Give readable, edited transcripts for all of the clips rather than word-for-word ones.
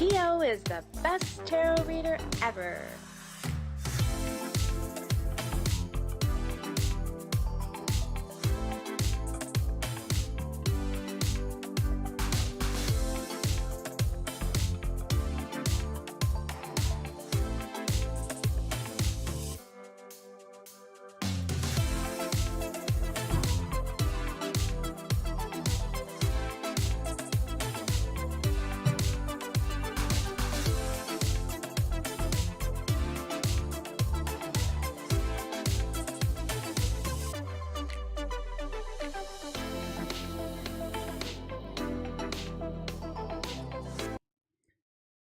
Tio is the best tarot reader ever.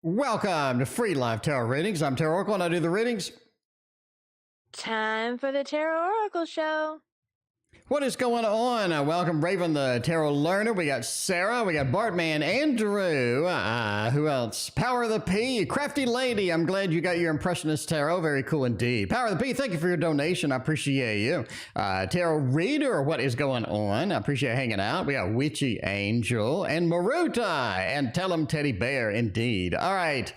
Welcome to Free Live Tarot Readings. I'm TarotOracle and I do the readings. Time for the TarotOracle show. What is going on? Welcome Raven the Tarot Learner. We got Sarah, we got Bartman, Andrew, who else? Power of the P, Crafty Lady. I'm glad you got your Impressionist Tarot. Very cool indeed. Power of the P, thank you for your donation. I appreciate you. Tarot Reader, what is going on? I appreciate hanging out. We got Witchy Angel and Maruta and Tell 'em Teddy Bear indeed. All right.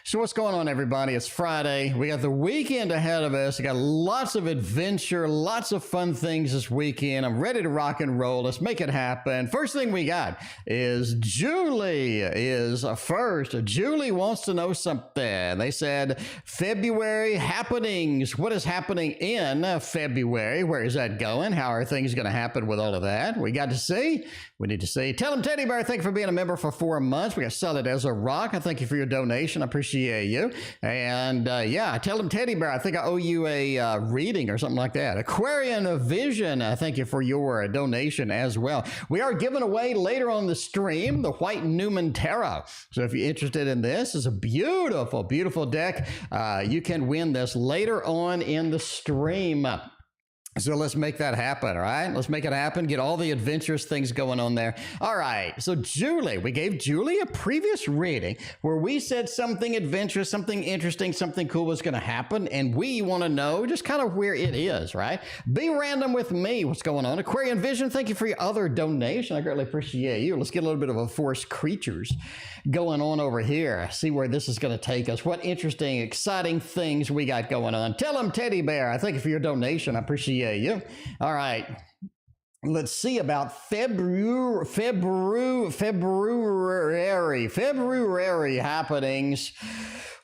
So what's going on, everybody? It's Friday. We got the weekend ahead of us. We got lots of adventure, lots of fun things this weekend. I'm ready to rock and roll. Let's make it happen. First thing we got is Julie is first. Julie wants to know something. They said February happenings. What is happening in February? Where is that going? How are things going to happen with all of that? We got to see. We need to see. Tell 'em Teddy Bear, thank you for being a member for 4 months. We got Solid as a Rock. I thank you for your donation. I appreciate you. And yeah, Tell 'em Teddy Bear, I think I owe you a reading or something like that. Aquarian Vision, thank you for your donation as well. We are giving away later on the stream the White Newman Tarot. So if you're interested in this, it's a beautiful, beautiful deck. You can win this later on in the stream. So let's make that happen, all right? Let's make it happen. Get all the adventurous things going on there. All right, so Julie, we gave Julie a previous reading where we said something adventurous, something interesting, something cool was going to happen, and we want to know just kind of where it is, right? Be random with me. What's going on? Aquarian Vision, thank you for your other donation. I greatly appreciate you. Let's get a little bit of a Force Creatures going on over here. See where this is going to take us. What interesting, exciting things we got going on. Tell 'em Teddy Bear, I thank you for your donation. I appreciate you. All right. Let's see about February happenings.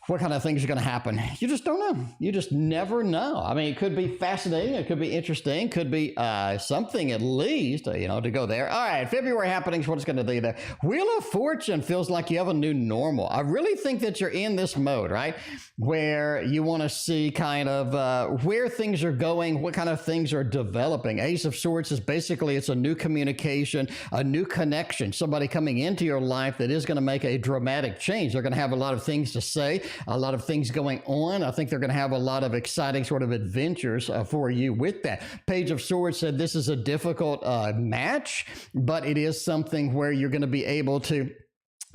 What kind of things are going to happen? You just don't know. You just never know. I mean, it could be fascinating. It could be interesting. Could be something at least, you know, to go there. All right, February happenings, what it's going to do there. Wheel of Fortune feels like you have a new normal. I really think that you're in this mode, right, where you want to see kind of where things are going, what kind of things are developing. Ace of Swords is basically, it's a new communication, a new connection, somebody coming into your life that is going to make a dramatic change. They're going to have a lot of things to say, a lot of things going on. I think they're going to have a lot of exciting sort of adventures for you with that. Page of Swords said this is a difficult match, but it is something where you're going to be able to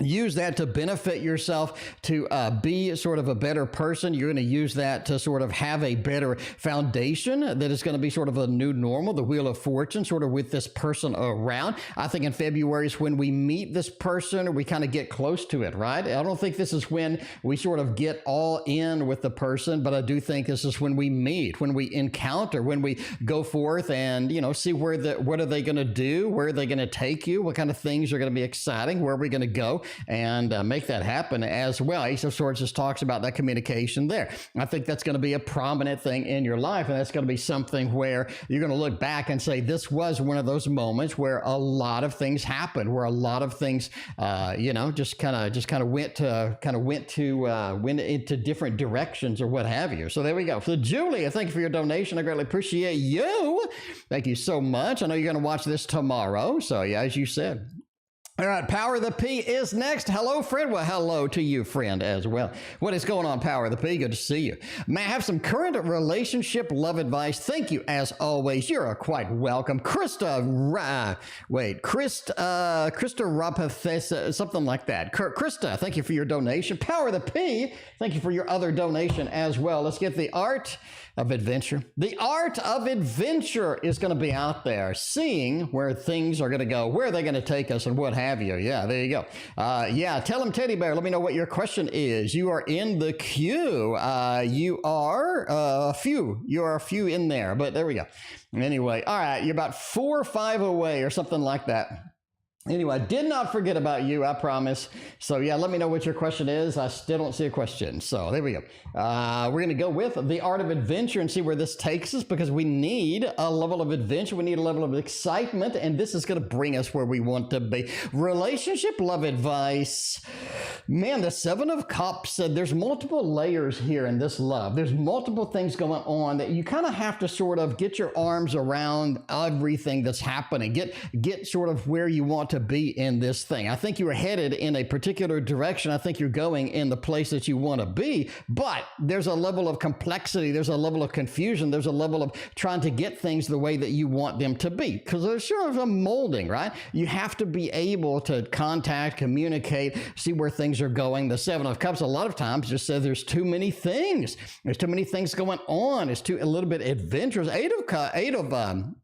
use that to benefit yourself, to be sort of a better person. You're going to use that to sort of have a better foundation that is going to be sort of a new normal, the Wheel of Fortune, sort of with this person around. I think in February is when we meet this person or we kind of get close to it, right? I don't think this is when we sort of get all in with the person, but I do think this is when we meet, when we encounter, when we go forth and, you know, see what are they going to do? Where are they going to take you? What kind of things are going to be exciting? Where are we going to go? And make that happen as well. Ace of Swords just talks about that communication there. I think that's going to be a prominent thing in your life, and that's going to be something where you're going to look back and say, this was one of those moments where a lot of things happened, where a lot of things, you know, just kind of went into different directions or what have you. So there we go. So Julia, thank you for your donation. I greatly appreciate you. Thank you so much. I know you're going to watch this tomorrow. So yeah, as you said. All right, Power of the P is next. Hello, friend. Well, hello to you, friend, as well. What is going on, Power of the P? Good to see you. May I have some current relationship love advice? Thank you, as always. You're quite welcome. Krista Rapathes, something like that. Krista, thank you for your donation. Power of the P, thank you for your other donation as well. Let's get the art of adventure. The art of adventure is going to be out there, seeing where things are going to go, where are they going to take us, and what have have you. Yeah, there you go. Yeah, tell him, Teddy Bear, let me know what your question is. You are in the queue. You are a few. You are a few in there, but there we go. Anyway, all right, you're about 4 or 5 away or something like that. Anyway, I did not forget about you, I promise. So yeah, let me know what your question is. I still don't see a question. So there we go. We're going to go with the art of adventure and see where this takes us, because we need a level of adventure. We need a level of excitement, and this is going to bring us where we want to be. Relationship, love advice. Man, the 7 of Cups said there's multiple layers here in this love. There's multiple things going on that you kind of have to sort of get your arms around everything that's happening. Get sort of where you want to be in this thing. I think you are headed in a particular direction. I think you're going in the place that you want to be, but there's a level of complexity. There's a level of confusion. There's a level of trying to get things the way that you want them to be, because there's sort of a molding, right? You have to be able to contact, communicate, see where things are going. The 7 of Cups a lot of times just says there's too many things. There's too many things going on. It's a little bit adventurous. 8 of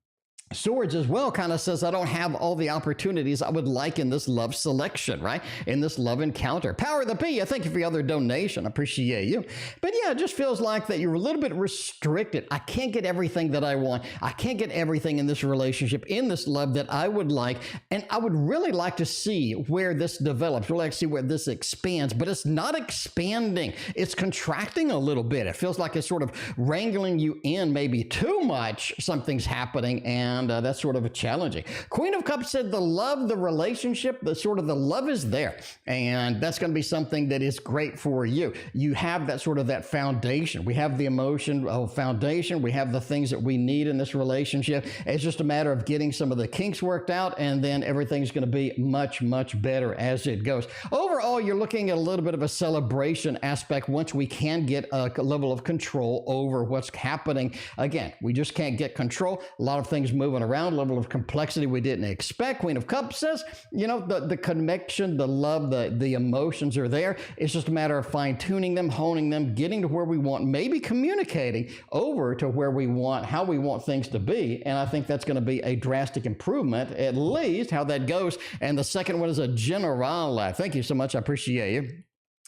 Swords as well kind of says I don't have all the opportunities I would like in this love selection, right? In this love encounter. Power of the P, I thank you for your other donation. I appreciate you. But yeah, it just feels like that you're a little bit restricted. I can't get everything that I want. I can't get everything in this relationship, in this love that I would like. And I would really like to see where this develops. We'd like to see where this expands, but it's not expanding. It's contracting a little bit. It feels like it's sort of wrangling you in maybe too much. Something's happening, and that's sort of a challenging. Queen of Cups said the love, the relationship, the love is there. And that's going to be something that is great for you. You have that sort of that foundation. We have the emotion foundation. We have the things that we need in this relationship. It's just a matter of getting some of the kinks worked out, and then everything's going to be much, much better as it goes. Overall, you're looking at a little bit of a celebration aspect once we can get a level of control over what's happening. Again, we just can't get control. A lot of things moving around, level of complexity we didn't expect. Queen of Cups says, you know, the connection, the love, the emotions are there. It's just a matter of fine-tuning them, honing them, getting to where we want, maybe communicating over to where we want, how we want things to be. And I think that's going to be a drastic improvement, at least how that goes. And the second one is a general. Thank you so much. I appreciate you.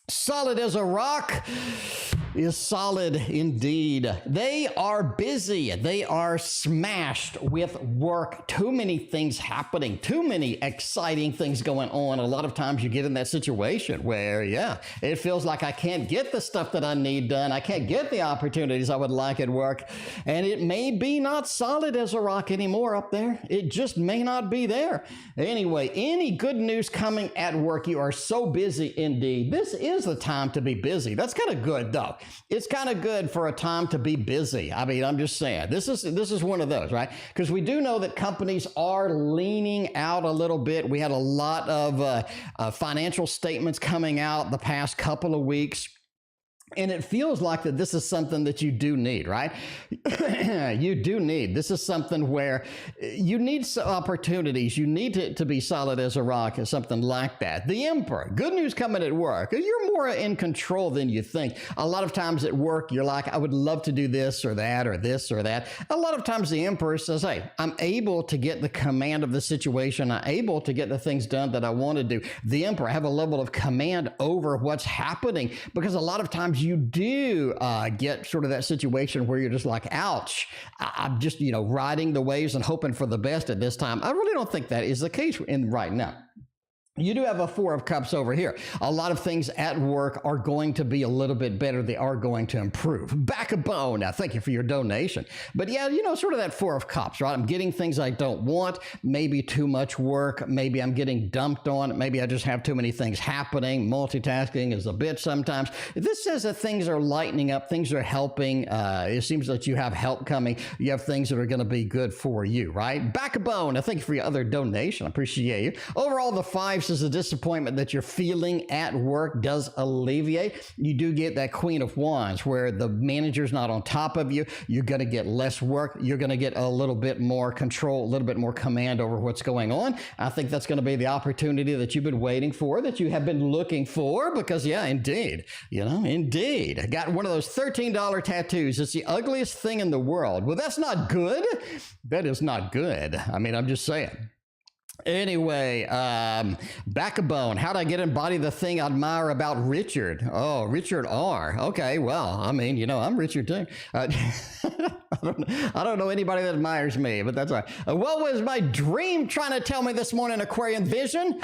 Solid as a rock is solid indeed. They are busy. They are smashed with work. Too many things happening. Too many exciting things going on. A lot of times you get in that situation where, yeah, it feels like I can't get the stuff that I need done. I can't get the opportunities I would like at work. And it may be not solid as a rock anymore up there. It just may not be there. Anyway, any good news coming at work? You are so busy indeed. This is the time to be busy. That's kind of good though. It's kind of good for a time to be busy. I mean, I'm just saying, this is one of those, right? Because we do know that companies are leaning out a little bit. We had a lot of financial statements coming out the past couple of weeks. And it feels like that this is something that you do need, right? You do need. This is something where you need some opportunities. You need to be solid as a rock and something like that. The Emperor, good news coming at work. You're more in control than you think. A lot of times at work, you're like, I would love to do this or that or this or that. A lot of times the Emperor says, hey, I'm able to get the command of the situation. I'm able to get the things done that I want to do. The Emperor, have a level of command over what's happening, because a lot of times you do get sort of that situation where you're just like, ouch, I'm just, riding the waves and hoping for the best at this time. I really don't think that is the case right now. You do have a 4 of Cups over here. A lot of things at work are going to be a little bit better. They are going to improve. Back a bone. Now, thank you for your donation. But yeah, sort of that 4 of Cups, right? I'm getting things I don't want, maybe too much work. Maybe I'm getting dumped on. Maybe I just have too many things happening. Multitasking is a bitch sometimes. This says that things are lightening up. Things are helping. It seems that you have help coming. You have things that are going to be good for you, right? Back a bone. Now, thank you for your other donation. I appreciate you. Overall, the 5 says the disappointment that you're feeling at work does alleviate. You do get that Queen of Wands where the manager's not on top of you. You're going to get less work. You're going to get a little bit more control, a little bit more command over what's going on. I think that's going to be the opportunity that you've been waiting for, that you have been looking for, because yeah, indeed, indeed. I got one of those $13 tattoos. It's the ugliest thing in the world. Well, that's not good. That is not good. I mean, I'm just saying. Anyway, backbone. How'd I get embody the thing I admire about Richard? Oh, Richard R. Okay, well, I mean, you know, I'm Richard too. I don't know anybody that admires me, but that's all right. What was my dream trying to tell me this morning, Aquarian Vision?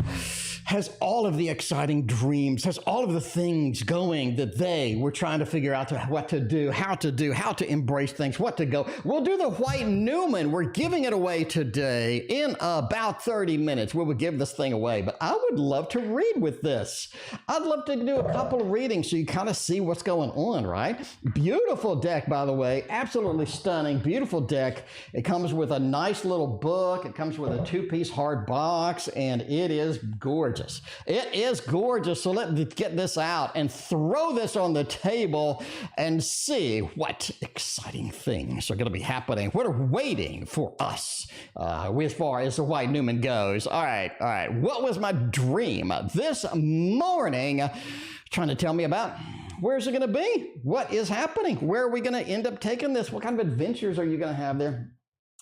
Has all of the exciting dreams, has all of the things going that they were trying to figure out what to do, how to embrace things, what to go. We'll do the White Newman. We're giving it away today in about 30 minutes. We will give this thing away, but I would love to read with this. I'd love to do a couple of readings so you kind of see what's going on, right? Beautiful deck, by the way. Absolutely stunning. Beautiful deck. It comes with a nice little book. It comes with a 2-piece hard box, and it is gorgeous. It is gorgeous. So let's get this out and throw this on the table and see what exciting things are going to be happening. What are waiting for us as far as the White Newman goes. All right. What was my dream this morning trying to tell me about? Where's it going to be? What is happening? Where are we going to end up taking this? What kind of adventures are you going to have there?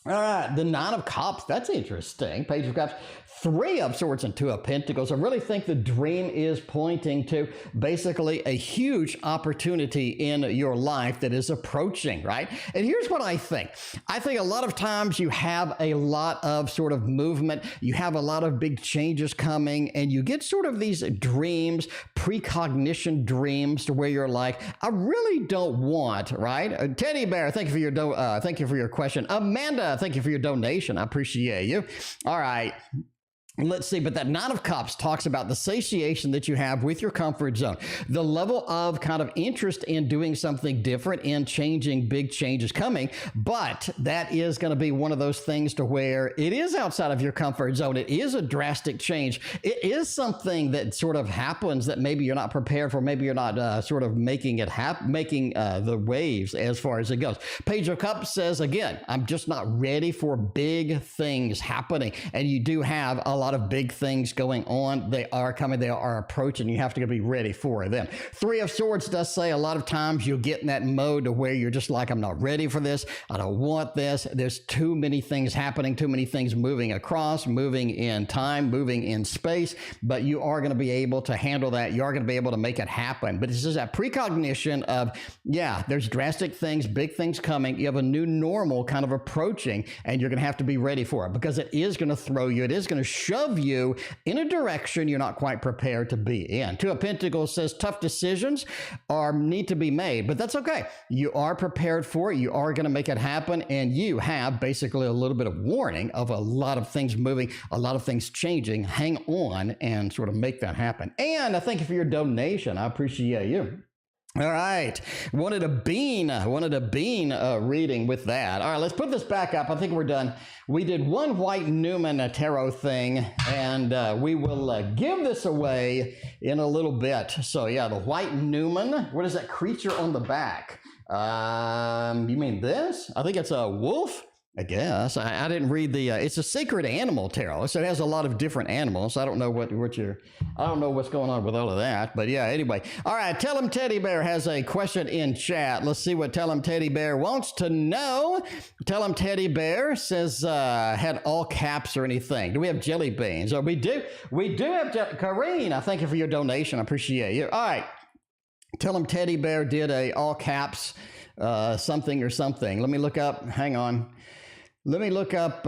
All right, the 9 of Cups. That's interesting. Page of Cups. 3 of Swords and 2 of Pentacles. I really think the dream is pointing to basically a huge opportunity in your life that is approaching, right? And here's what I think. I think a lot of times you have a lot of sort of movement. You have a lot of big changes coming, and you get sort of these dreams, precognition dreams, to where you're like, I really don't want, right? Teddy Bear, thank you for your question. Amanda, thank you for your donation. I appreciate you. All right. Let's see, but that 9 of Cups talks about the satiation that you have with your comfort zone, the level of kind of interest in doing something different, in changing, big changes coming, but that is going to be one of those things to where it is outside of your comfort zone. It is a drastic change. It is something that sort of happens that maybe you're not prepared for, maybe you're not sort of making it happen, making the waves as far as it goes. Page of Cups says, again, I'm just not ready for big things happening, and you do have a lot of big things going on. They are coming, they are approaching. You have to be ready for them. 3 of Swords does say a lot of times you'll get in that mode to where you're just like, I'm not ready for this. I don't want this. There's too many things happening, too many things moving across, moving in time, moving in space, but you are going to be able to handle that. You are going to be able to make it happen. But it's just that precognition of, yeah, there's drastic things, big things coming. You have a new normal kind of approaching, and you're going to have to be ready for it because it is going to throw you. It is going to shove you in a direction you're not quite prepared to be in. 2 of Pentacles says tough decisions need to be made, but that's okay. You are prepared for it. You are going to make it happen, and you have basically a little bit of warning of a lot of things moving, a lot of things changing. Hang on and sort of make that happen. And I thank you for your donation. I appreciate you. All right. Wanted a bean reading with that. All right, let's put this back up. I think we're done. We did one White Newman tarot thing, and we will give this away in a little bit. So yeah, the White Newman. What is that creature on the back? You mean this? I think it's a wolf. I guess. I didn't read the, it's a sacred animal tarot, so it has a lot of different animals. I don't know I don't know what's going on with all of that, but yeah, anyway. All right, Tell 'em Teddy Bear has a question in chat. Let's see what Tell 'em Teddy Bear wants to know. Tell 'em Teddy Bear says, had all caps or anything. Do we have jelly beans? Oh, we do have, Carine, I thank you for your donation. I appreciate you. All right. Tell 'em Teddy Bear did a all caps, something or something. Let me look up, hang on. Let me look up,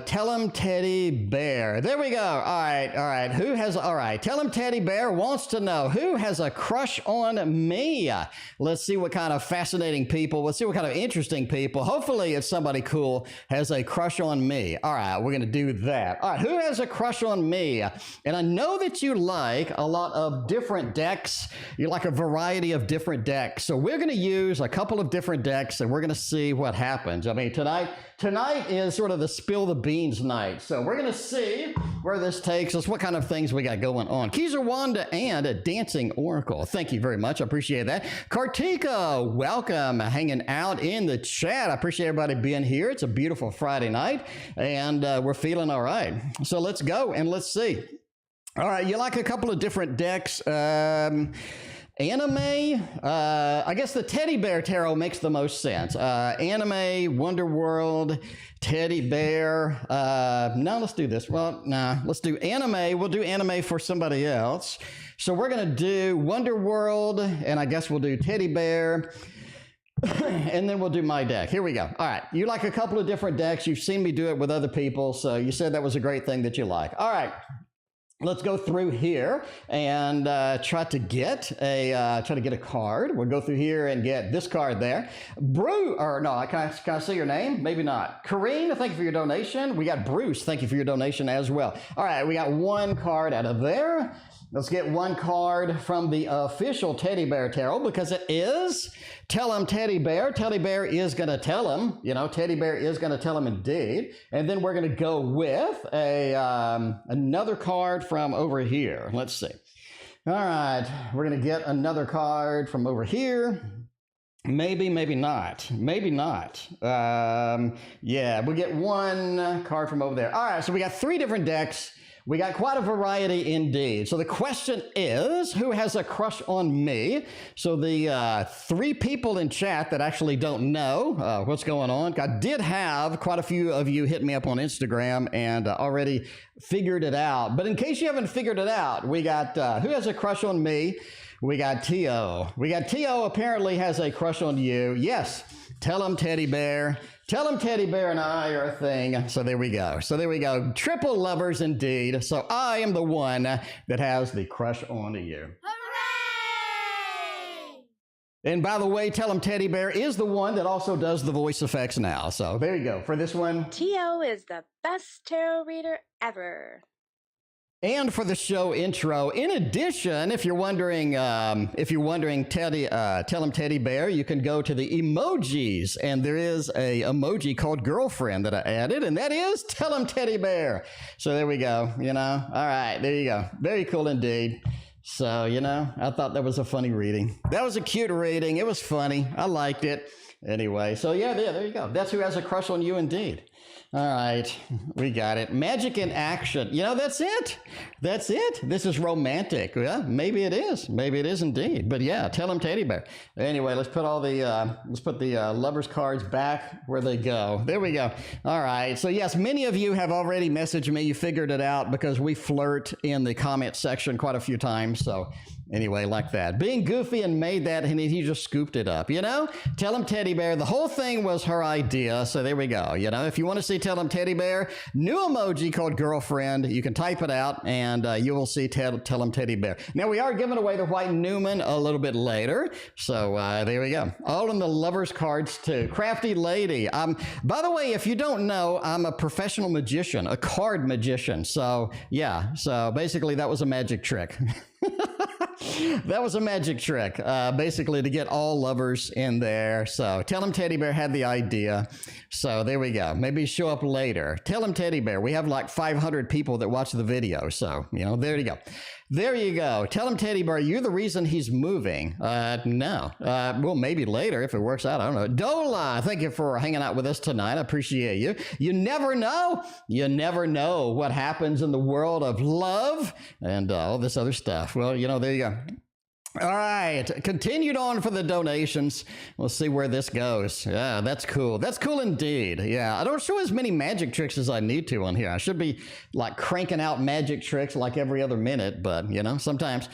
Tell 'em Teddy Bear. There we go. All right. All right. Tell 'em Teddy Bear wants to know who has a crush on me. Let's see what kind of fascinating people, let's see what kind of interesting people. Hopefully it's somebody cool has a crush on me. All right, we're going to do that. All right, who has a crush on me? And I know that you like a lot of different decks. You like a variety of different decks. So we're going to use a couple of different decks, and we're going to see what happens. I mean, tonight is sort of the spill the beans night. So we're going to see where this takes us, what kind of things we got going on. Kizuwanda and a Dancing Oracle. Thank you very much. I appreciate that. Kartika, welcome, hanging out in the chat. I appreciate everybody being here. It's a beautiful Friday night, and we're feeling all right. So let's go and let's see. All right, you like a couple of different decks. Anime, I guess the teddy bear tarot makes the most sense. Anime, Wonder World, teddy bear. No, let's do this. Well, nah, let's do anime. We'll do anime for somebody else. So we're going to do Wonder World, and I guess we'll do teddy bear. And then we'll do my deck. Here we go. All right. You like a couple of different decks. You've seen me do it with other people, so you said that was a great thing that you like. All right. Let's go through here and try to get a card. We'll go through here and get this card there. Can I say your name? Maybe not. Carine, thank you for your donation. We got Bruce, thank you for your donation as well. All right, we got one card out of there. Let's get one card from the official Teddy Bear Tarot because it is Tell Him Teddy Bear. Teddy Bear is going to tell him, Teddy Bear is going to tell him indeed. And then we're going to go with another card from over here. Let's see. All right, we're going to get another card from over here. Maybe, maybe not. Maybe not. Yeah, we'll get one card from over there. All right, so we got three different decks. We got quite a variety indeed. So the question is, who has a crush on me? So the three people in chat that actually don't know what's going on, I did have quite a few of you hit me up on Instagram and already figured it out. But in case you haven't figured it out, we got who has a crush on me? We got T.O. We got T.O. apparently has a crush on you. Yes, tell him Teddy Bear. Tell him Teddy Bear and I are a thing. So there we go. So there we go. Triple lovers indeed. So I am the one that has the crush on you. Hooray! And by the way, Tell him Teddy Bear is the one that also does the voice effects now. So there you go. For this one, T.O. is the best tarot reader ever. and for the show intro. In addition, if you're wondering, Tell him Teddy Bear, you can go to the emojis, and there is a emoji called girlfriend that I added, and that is Tell him Teddy Bear. So there we go. All right, there you go. Very cool indeed. So, I thought that was a funny reading. That was a cute reading. It was funny. I liked it. Anyway, so yeah, there you go. That's who has a crush on you indeed. All right, we got it. Magic in action. That's it. That's it. This is romantic. Yeah, maybe it is. Maybe it is indeed. But yeah, Tell him Teddy Bear. Anyway, let's put the lovers cards back where they go. There we go. All right. So yes, many of you have already messaged me. You figured it out because we flirt in the comment section quite a few times. So anyway, like that. Being goofy and made that, and he just scooped it up, Tell him Teddy Bear. The whole thing was her idea. So there we go. If you want to see Tell him Teddy Bear, new emoji called girlfriend. You can type it out and you will see Tell him Teddy Bear. Now we are giving away the White Newman a little bit later. So there we go. All in the lovers cards too. Crafty Lady. By the way, if you don't know, I'm a professional magician, a card magician. So yeah. So basically that was a magic trick. That was a magic trick, basically to get all lovers in there. So Tell him Teddy Bear had the idea. So there we go. Maybe show up later. Tell him Teddy Bear. We have like 500 people that watch the video. So, there you go. There you go. Tell him Teddy Bear, you're the reason he's moving. No. Well, maybe later if it works out. I don't know. Dola, thank you for hanging out with us tonight. I appreciate you. You never know. You never know what happens in the world of love and all this other stuff. Well, there you go. All right, continued on for the donations. We'll see where this goes. Yeah, that's cool. That's cool indeed. Yeah, I don't show as many magic tricks as I need to on here. I should be like cranking out magic tricks like every other minute, but sometimes,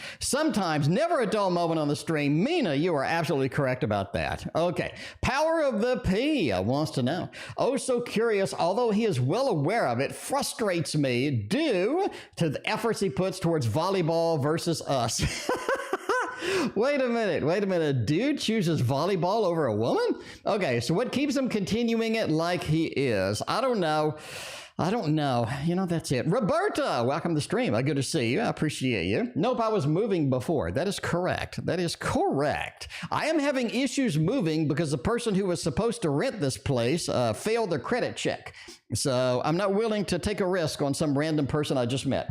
never a dull moment on the stream. Mina, you are absolutely correct about that. Okay, Power of the P wants to know. Oh, so curious, although he is well aware of it, frustrates me due to the efforts he puts towards volleyball versus us. Wait a minute. Dude chooses volleyball over a woman? Okay, so what keeps him continuing it like he is? I don't know. That's it. Roberta, welcome to the stream. Good to see you. I appreciate you. Nope, I was moving before. That is correct. I am having issues moving because the person who was supposed to rent this place failed their credit check. So I'm not willing to take a risk on some random person I just met.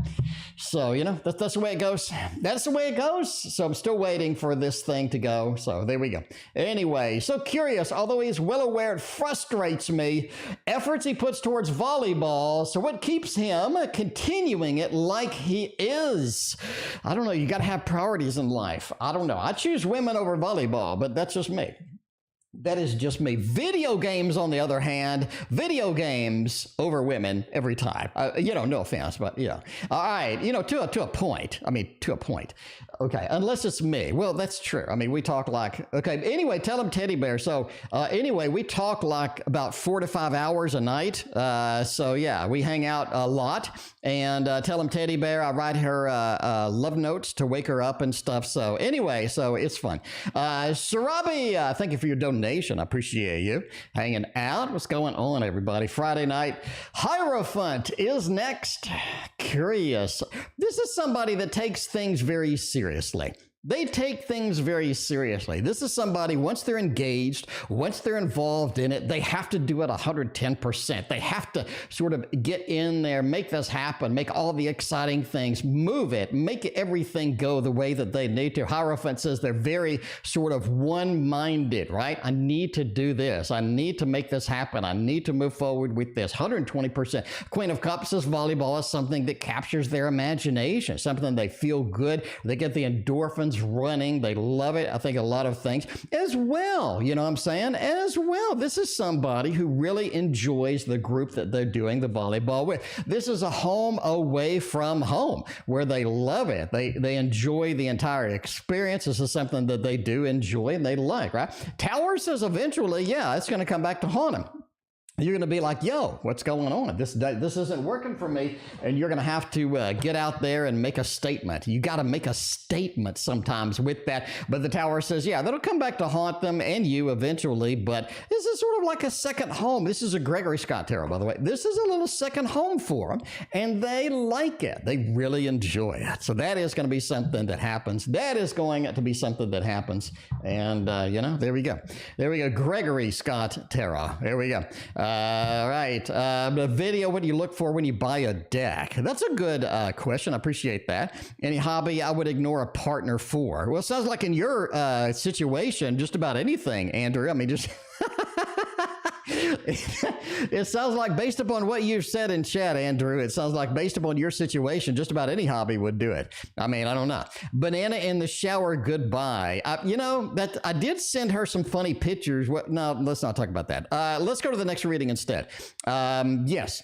So, you know, that's the way it goes. That's the way it goes. So I'm still waiting for this thing to go. So there we go. Anyway, so curious, although he's well aware it frustrates me, efforts he puts towards volleyball. So what keeps him continuing it like he is? I don't know. You got to have priorities in life. I don't know. I choose women over volleyball, but that's just me. That is just me. Video games, on the other hand, video games over women every time. You know, no offense, but yeah. All right, you know, to a point. I mean, to a point. Okay, unless it's me. Well, that's true. I mean, we talk like, okay, anyway, tell him Teddy Bear. So anyway, we talk like about 4 to 5 hours a night. So yeah, we hang out a lot. And tell him Teddy Bear, I write her love notes to wake her up and stuff. So anyway, so it's fun. Surabhi, thank you for your donation. I appreciate you hanging out. What's going on, everybody? Friday night. Hierophant is next. Curious. This is somebody that takes things very seriously. They take things very seriously. This is somebody, once they're engaged, once they're involved in it, they have to do it 110%. They have to sort of get in there, make this happen, make all the exciting things, move it, make everything go the way that they need to. Hierophant says they're very sort of one-minded, right? I need to do this. I need to make this happen. I need to move forward with this. 120%. Queen of Cups says volleyball is something that captures their imagination, something they feel good. They get the endorphins running. They love it. I think a lot of things as well. You know what I'm saying? As well. This is somebody who really enjoys the group that they're doing the volleyball with. This is a home away from home where they love it. They enjoy the entire experience. This is something that they do enjoy and they like, right? Tower says eventually, yeah, it's going to come back to haunt them. You're going to be like, yo, what's going on? This isn't working for me. And you're going to have to get out there and make a statement. You got to make a statement sometimes with that. But the Tower says, yeah, that'll come back to haunt them and you eventually. But this is sort of like a second home. This is a Gregory Scott Tarot, by the way. This is a little second home for them. And they like it. They really enjoy it. So that is going to be something that happens. That is going to be something that happens. And, you know, there we go. There we go. Gregory Scott Tarot. There we go. All right. The video, what do you look for when you buy a deck? That's a good question. I appreciate that. Any hobby I would ignore a partner for? Well, it sounds like in your situation, just about anything, Andrew. I mean, just... It sounds like based upon what you've said in chat, Andrew, it sounds like based upon your situation, just about any hobby would do it. I mean, I don't know. Banana in the shower, goodbye. You know, that I did send her some funny pictures. No, let's not talk about that. Let's go to the next reading instead. Yes.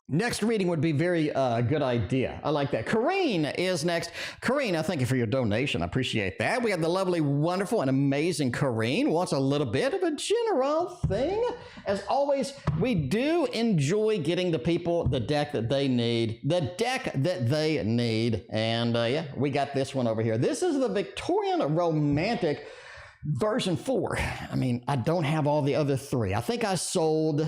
Next reading would be very good idea. I like that. Carine is next. Carine, I thank you for your donation. I appreciate that. We have the lovely, wonderful, and amazing Carine. Wants a little bit of a general thing. As always, we do enjoy getting the people the deck that they need. The deck that they need. And yeah, we got this one over here. This is the Victorian Romantic version 4. I mean, I don't have all the other 3. I think I sold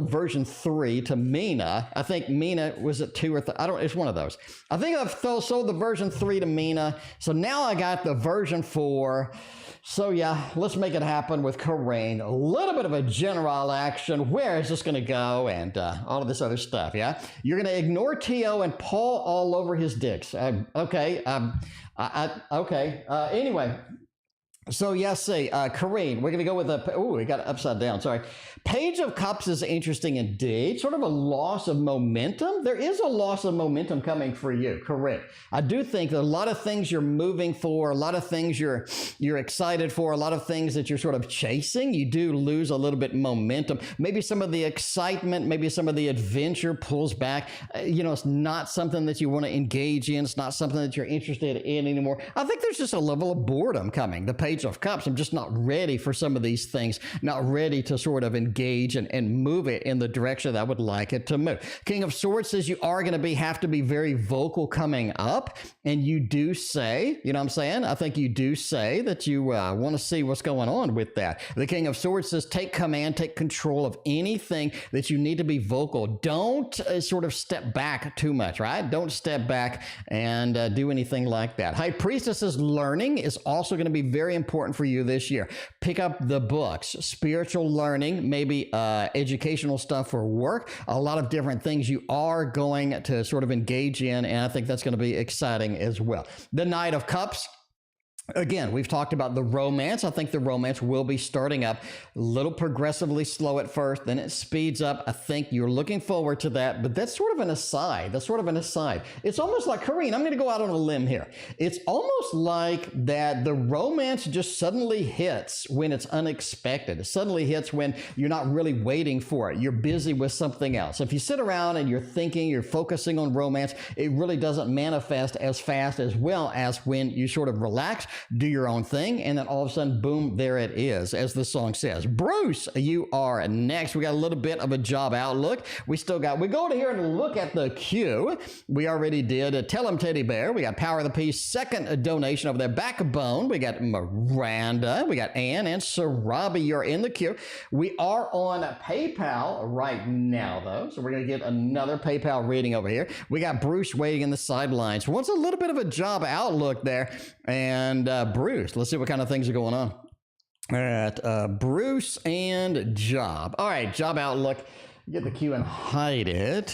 version 3 to Mina. I think Mina was at 2 or 3. It's one of those. I think I've sold the version 3 to Mina. So now I got the version 4. So yeah, let's make it happen with Carine. A little bit of a general action. Where is this going to go? And all of this other stuff, yeah? You're going to ignore T.O. and paw all over his dicks. Okay. Okay. Anyway. So yes, Carine, we're going to go with we got it upside down. Sorry. Page of Cups is interesting indeed. Sort of a loss of momentum. There is a loss of momentum coming for you. Correct. I do think that a lot of things you're moving for, a lot of things you're excited for, a lot of things that you're sort of chasing, you do lose a little bit momentum. Maybe some of the excitement, maybe some of the adventure pulls back. You know, it's not something that you want to engage in. It's not something that you're interested in anymore. I think there's just a level of boredom coming. The Page of Cups, I'm just not ready for some of these things, not ready to sort of engage and move it in the direction that I would like it to move. King of Swords says you are going to have to be very vocal coming up, and you do say, you know what I'm saying? I think you do say that you want to see what's going on with that. The King of Swords says take command, take control of anything that you need to be vocal. Don't sort of step back too much, right? Don't step back and do anything like that. High Priestess says learning is also going to be very important important for you this year. Pick up the books, spiritual learning, maybe educational stuff for work, a lot of different things you are going to sort of engage in, and I think that's going to be exciting as well. The Knight of Cups. Again, we've talked about the romance. I think the romance will be starting up a little progressively slow at first, then it speeds up. I think you're looking forward to that, but that's sort of an aside. That's sort of an aside. It's almost like, Carine, I'm going to go out on a limb here. It's almost like that the romance just suddenly hits when it's unexpected. It suddenly hits when you're not really waiting for it. You're busy with something else. If you sit around and you're thinking, you're focusing on romance, it really doesn't manifest as fast as well as when you sort of relax, do your own thing, and then all of a sudden, boom, there it is, as the song says. Bruce, you are next. We got a little bit of a job outlook. We go to here and look at the queue. We already did Tell 'em Teddy Bear. We got Power of the Peace, second donation over there. Backbone. We got Miranda. We got Ann and Surabhi. You're in the queue. We are on PayPal right now, though, so we're going to get another PayPal reading over here. We got Bruce waiting in the sidelines. Wants a little bit of a job outlook there, and Bruce, let's see what kind of things are going on. All right, Bruce and job. All right, job outlook. Get the queue and hide it.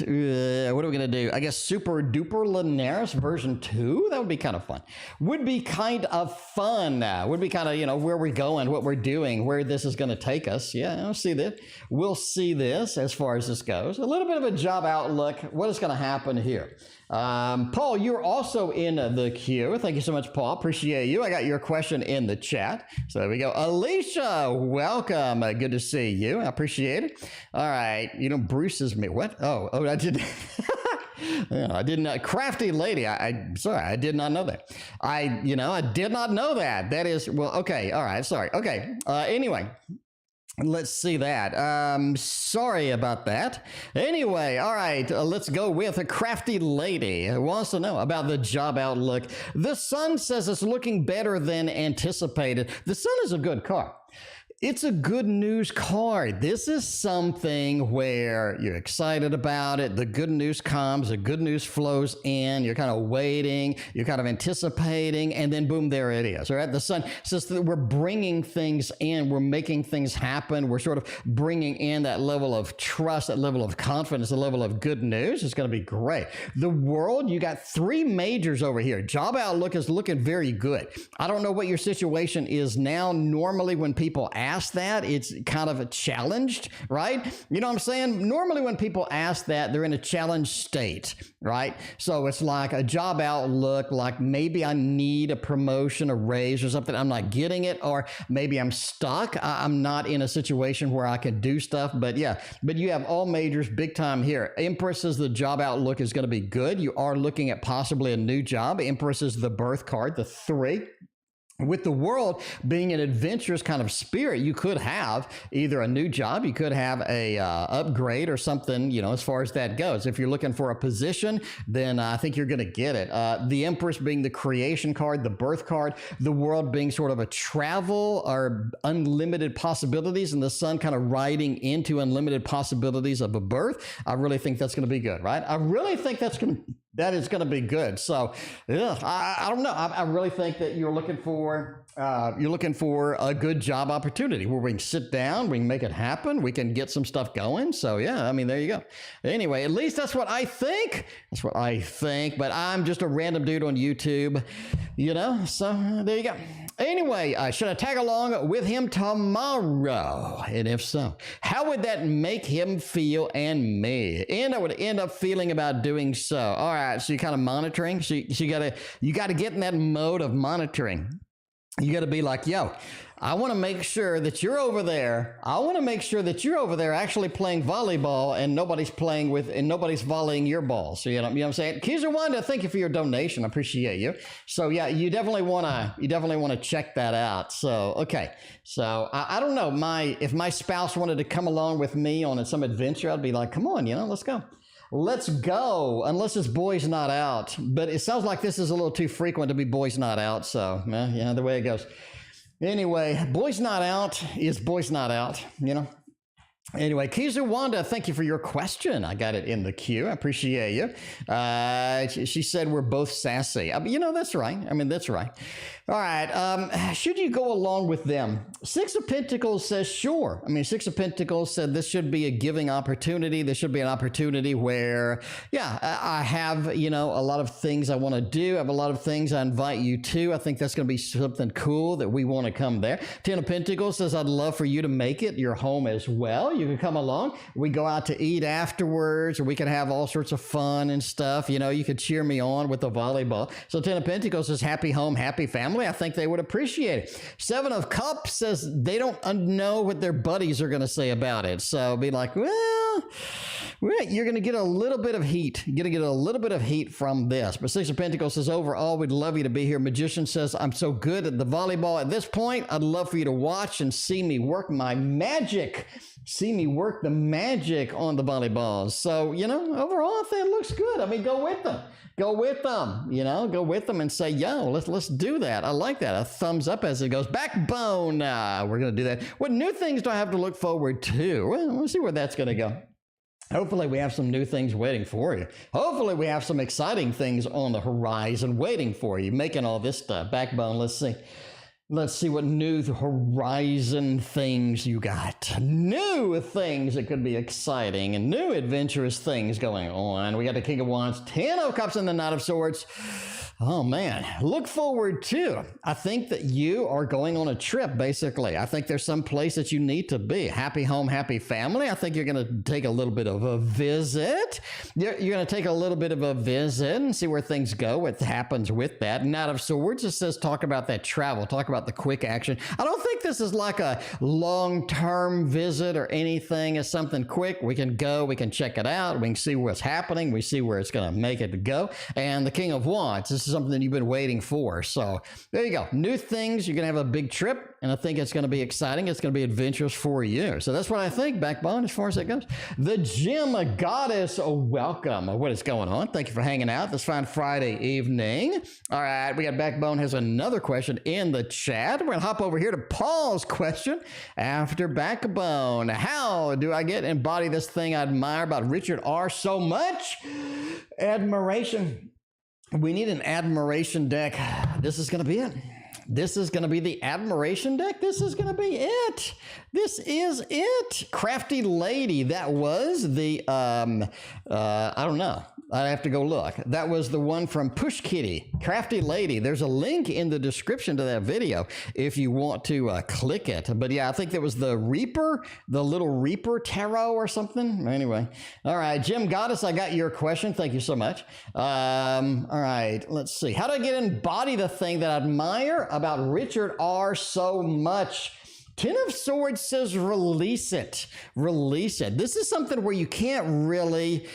What are we going to do? I guess Super Duper Linares version 2? That would be kind of fun. Would be kind of fun. Would be kind of, you know, where we're going, what we're doing, where this is going to take us. Yeah, I'll see this. We'll see this as far as this goes. A little bit of a job outlook. What is going to happen here? Paul, you're also in the queue. Thank you so much, Paul. Appreciate you. I got your question in the chat. So there we go. Alicia, welcome. Good to see you. I appreciate it. All right. You know, Bruce is me. What? Oh, I did. I didn't. Crafty lady. Sorry, I did not know that. I did not know that. That is, well, okay. All right. Sorry. Okay. Anyway. Let's see that. Sorry about that. Anyway, all right, let's go with a crafty lady who wants to know about the job outlook. The sun says it's looking better than anticipated. The sun is a good card. It's a good news card. This is something where you're excited about it. The good news comes, the good news flows in. You're kind of waiting, you're kind of anticipating, and then boom, there it is. All right, the sun says that we're bringing things in, we're making things happen. We're sort of bringing in that level of trust, that level of confidence, the level of good news. It's going to be great. The world, you got 3 majors over here. Job outlook is looking very good. I don't know what your situation is now. Normally, when people ask that, it's kind of a challenged, right? You know what I'm saying? Normally when people ask that, they're in a challenged state, right? So it's like a job outlook, like maybe I need a promotion, a raise or something. I'm not getting it, or maybe I'm stuck. I'm not in a situation where I can do stuff, but yeah, but you have all majors big time here. Empress says the job outlook is going to be good. You are looking at possibly a new job. Empress is the birth card, the 3. With the world being an adventurous kind of spirit, you could have either a new job, you could have a upgrade or something, you know, as far as that goes. If you're looking for a position, then I think you're going to get it. The Empress being the creation card, the birth card, the world being sort of a travel or unlimited possibilities, and the sun kind of riding into unlimited possibilities of a birth. I really think that's going to be good, right? I really think that is going to be good. So I don't know. I really think that you're looking for a good job opportunity where we can sit down, we can make it happen, we can get some stuff going. So yeah, I mean, there you go. Anyway, at least that's what I think. That's what I think, but I'm just a random dude on YouTube, you know, so there you go. Anyway, should I tag along with him tomorrow? And if so, how would that make him feel and me? And I would end up feeling about doing so. All right, so you're kind of monitoring. So you gotta get in that mode of monitoring. You got to be like, yo, I want to make sure that you're over there. I want to make sure that you're over there actually playing volleyball and nobody's volleying your balls. So, you know what I'm saying? Kizuwanda, thank you for your donation. I appreciate you. So yeah, you definitely want to check that out. So, okay. So I don't know, if my spouse wanted to come along with me on some adventure, I'd be like, come on, you know, let's go. Let's go, unless it's boys not out. But it sounds like this is a little too frequent to be boys not out. So, yeah, the way it goes. Anyway, boys not out is boys not out, you know. Anyway, Kizuwanda, thank you for your question. I got it in the queue. I appreciate you. She said we're both sassy. You know, that's right. I mean, that's right. All right. Should you go along with them? Six of Pentacles says sure. I mean, Six of Pentacles said this should be a giving opportunity. This should be an opportunity where, yeah, I have, you know, a lot of things I want to do. I have a lot of things I invite you to. I think that's going to be something cool that we want to come there. Ten of Pentacles says I'd love for you to make it your home as well. You can come along. We go out to eat afterwards, or we can have all sorts of fun and stuff. You know, you could cheer me on with the volleyball. So Ten of Pentacles says happy home, happy family. I think they would appreciate it. Seven of Cups says they don't know what their buddies are going to say about it. So be like, well, you're going to get a little bit of heat. You're going to get a little bit of heat from this. But Six of Pentacles says, overall, we'd love you to be here. Magician says, I'm so good at the volleyball at this point. I'd love for you to watch and see me work my magic. See me work the magic on the volleyballs. So, you know, overall, I think it looks good. I mean, go with them. Go with them, you know, go with them and say, yo, let's do that. I like that. A thumbs up as it goes. Backbone. We're going to do that. What new things do I have to look forward to? Well, we'll see where that's going to go. Hopefully we have some new things waiting for you. Hopefully we have some exciting things on the horizon waiting for you, making all this stuff. Backbone, let's see. Let's see what new horizon things you got. New things that could be exciting and new adventurous things going on. We got the King of Wands, Ten of Cups, and the Knight of Swords. Oh, man. Look forward to. I think that you are going on a trip, basically. I think there's some place that you need to be. Happy home, happy family. I think you're going to take a little bit of a visit. You're going to take a little bit of a visit and see where things go, what happens with that. Knight of Swords, it says talk about that travel, talk about the quick action. I don't think this is like a long-term visit or anything. It's something quick. We can go, we can check it out, we can see what's happening, we see where it's going to make it go. And the King of Wands, this is something that you've been waiting for. So there you go. New things. You're going to have a big trip, and I think it's going to be exciting. It's going to be adventurous for you. So that's what I think, Backbone, as far as that goes. The Gem Goddess, welcome. What is going on? Thank you for hanging out this fine Friday evening. All right, we got Backbone has another question in the chat. We're going to hop over here to Paul's question after Backbone. How do I embody this thing I admire about Richard R. so much? Admiration. We need an admiration deck. This is going to be it. This is going to be the admiration deck. This is going to be it. This is it. Crafty Lady. That was the, I don't know. I have to go look. That was the one from Push Kitty. Crafty Lady. There's a link in the description to that video if you want to click it. But yeah, I think that was the Reaper, the little Reaper Tarot or something. Anyway. All right. Gem Goddess, I got your question. Thank you so much. All right. Let's see. How do I embody the thing that I admire about Richard R. so much? Ten of Swords says release it. Release it. This is something where you can't really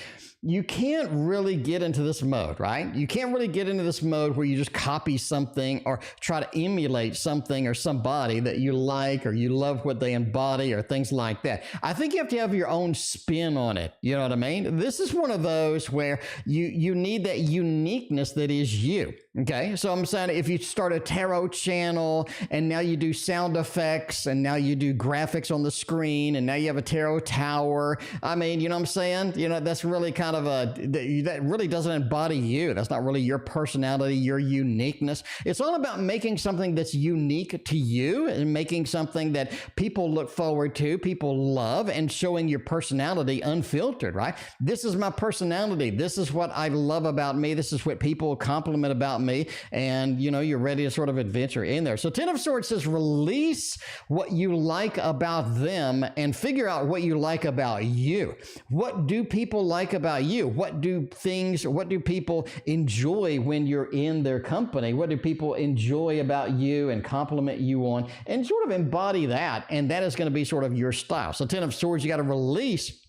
get into this mode, right? You can't really get into this mode where you just copy something or try to emulate something or somebody that you like or you love what they embody or things like that. I think you have to have your own spin on it. You know what I mean? This is one of those where you need that uniqueness that is you. Okay, so I'm saying if you start a tarot channel and now you do sound effects and now you do graphics on the screen and now you have a tarot tower, I mean, you know what I'm saying? You know, that's really kind of that really doesn't embody you. That's not really your personality, your uniqueness. It's all about making something that's unique to you and making something that people look forward to, people love, and showing your personality unfiltered, right? This is my personality. This is what I love about me. This is what people compliment about me. And, you know, you're ready to sort of adventure in there. So Ten of Swords says release what you like about them and figure out what you like about you. What do people like about you? What do people enjoy when you're in their company? What do people enjoy about you and compliment you on? And sort of embody that. And that is going to be sort of your style. So Ten of Swords, you got to release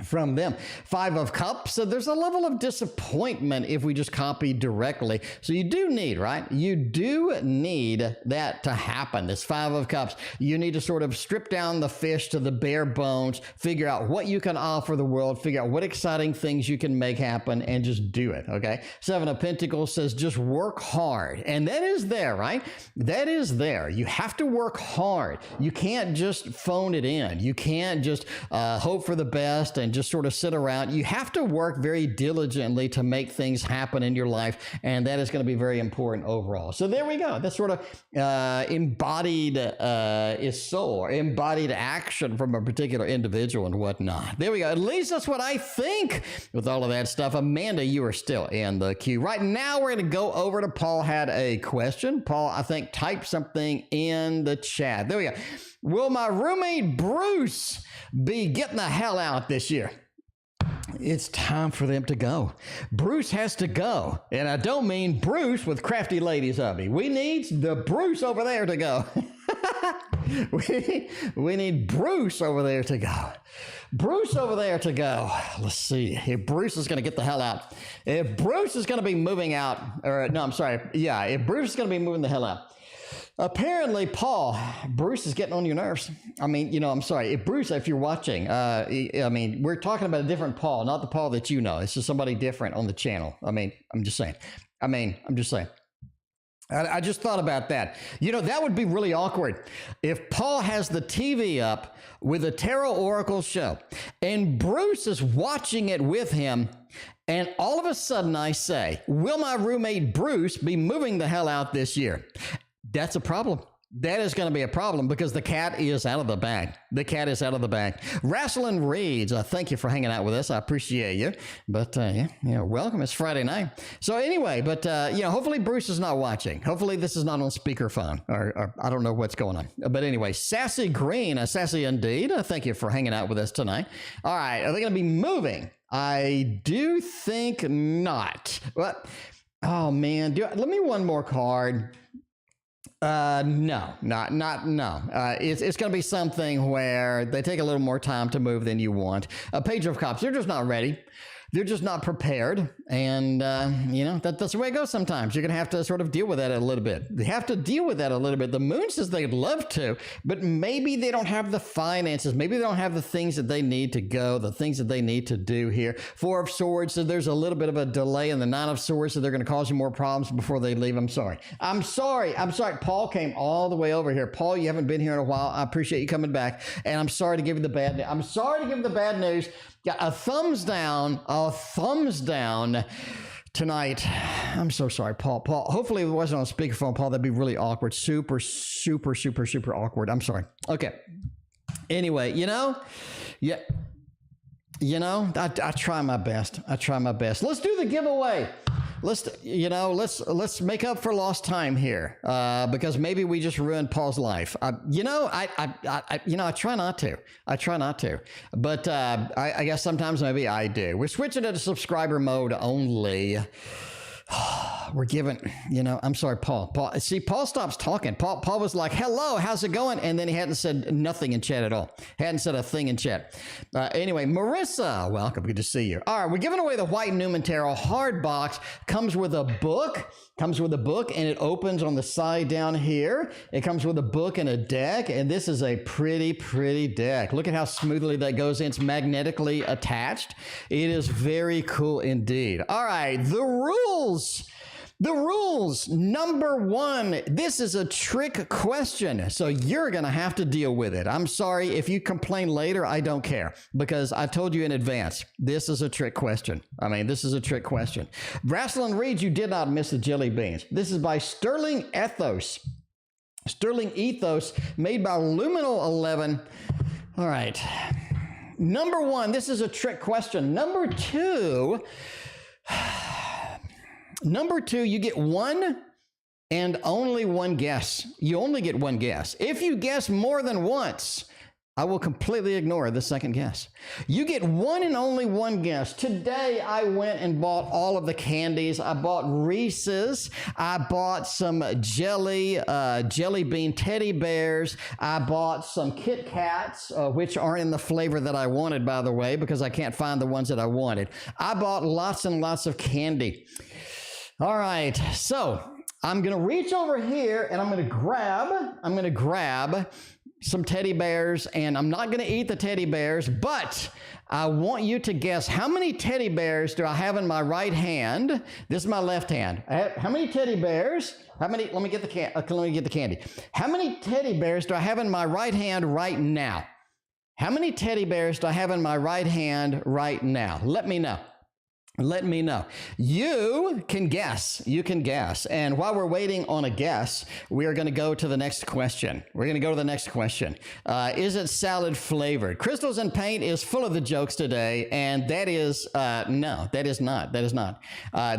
from them. Five of Cups. So there's a level of disappointment if we just copy directly. So you do need, right? You do need that to happen. This Five of Cups. You need to sort of strip down the fish to the bare bones, figure out what you can offer the world, figure out what exciting things you can make happen, and just do it, okay? Seven of Pentacles says just work hard. And that is there, right? That is there. You have to work hard. You can't just phone it in. You can't just hope for the best and just sort of sit around. You have to work very diligently to make things happen in your life, and that is going to be very important overall. So there we go. That's sort of embodied is soul, or embodied action from a particular individual and whatnot. There we go. At least that's what I think with all of that stuff. Amanda, you are still in the queue. Right now, we're going to go over to Paul had a question. Paul, I think, typed something in the chat. There we go. Will my roommate Bruce be getting the hell out this year? It's time for them to go. Bruce has to go. And I don't mean Bruce with crafty ladies hubby. We need the Bruce over there to go. we need Bruce over there to go. Bruce over there to go. Let's see. If Bruce is going to get the hell out. If Bruce is going to be moving out, or no, I'm sorry. Yeah, if Bruce is going to be moving the hell out. Apparently, Paul, Bruce is getting on your nerves. I mean, you know, I'm sorry. If Bruce, if you're watching, I mean, we're talking about a different Paul, not the Paul that you know. It's just somebody different on the channel. I mean, I'm just saying. I just thought about that. You know, that would be really awkward if Paul has the TV up with a Tarot Oracle show and Bruce is watching it with him. And all of a sudden I say, will my roommate Bruce be moving the hell out this year? That's a problem. That is going to be a problem because the cat is out of the bag. The cat is out of the bag. Jaseline Reeds, thank you for hanging out with us. I appreciate you. But, yeah, welcome. It's Friday night. So anyway, but, hopefully Bruce is not watching. Hopefully this is not on speakerphone or I don't know what's going on. But anyway, Sassy Green, Sassy indeed. Thank you for hanging out with us tonight. All right. Are they going to be moving? I do think not. What? Oh, man. Let me one more card. No. It's going to be something where they take a little more time to move than you want. A Page of Cups, they're just not ready. They're just not prepared. And, that's the way it goes sometimes. You're going to have to sort of deal with that a little bit. They have to deal with that a little bit. The moon says they'd love to, but maybe they don't have the finances. Maybe they don't have the things that they need to go, the things that they need to do here. Four of Swords, so there's a little bit of a delay in the Nine of Swords, so they're going to cause you more problems before they leave. I'm sorry. Paul came all the way over here. Paul, you haven't been here in a while. I appreciate you coming back. And I'm sorry to give you the bad news. Yeah, a thumbs down tonight. I'm so sorry, Paul. Hopefully it wasn't on speakerphone, Paul. That'd be really awkward. Super awkward. I'm sorry. Okay. Anyway, I try my best. Let's do the giveaway. Let's make up for lost time here, because maybe we just ruined Paul's life. I try not to, but I guess sometimes maybe I do. We're switching to the subscriber mode only. We're giving, I'm sorry, Paul. See, Paul stops talking. Paul was like, hello, how's it going? And then he hadn't said nothing in chat at all. Hadn't said a thing in chat. Anyway, Marissa, welcome. Good to see you. All right, we're giving away the White Newman Tarot hard box. Comes with a book. And it opens on the side down here. It comes with a book and a deck, and this is a pretty deck. Look at how smoothly that goes in. It's magnetically attached. It is very cool indeed. All right, the rules. Number one, this is a trick question, so you're going to have to deal with it. I'm sorry. If you complain later, I don't care, because I told you in advance, this is a trick question. Jaseline Reeds, you did not miss the jelly beans. This is by Sterling Ethos, made by Luminal 11. All right. Number one, this is a trick question. Number two, you get one and only one guess. You only get one guess. If you guess more than once, I will completely ignore the second guess. You get one and only one guess. Today, I went and bought all of the candies. I bought Reese's. I bought some jelly bean teddy bears. I bought some Kit Kats, which aren't in the flavor that I wanted, by the way, because I can't find the ones that I wanted. I bought lots and lots of candy. All right, so I'm going to reach over here and I'm going to grab some teddy bears, and I'm not going to eat the teddy bears, but I want you to guess how many teddy bears do I have in my right hand. This is my left hand. How many teddy bears? Let me get the candy. How many teddy bears do I have in my right hand right now? How many teddy bears do I have in my right hand right now? Let me know. Let me know. You can guess. You can guess. And while we're waiting on a guess, we are going to go to the next question. We're going to go to the next question. Is it salad flavored? Crystals and Paint is full of the jokes today, and that is, no, that is not. That is not.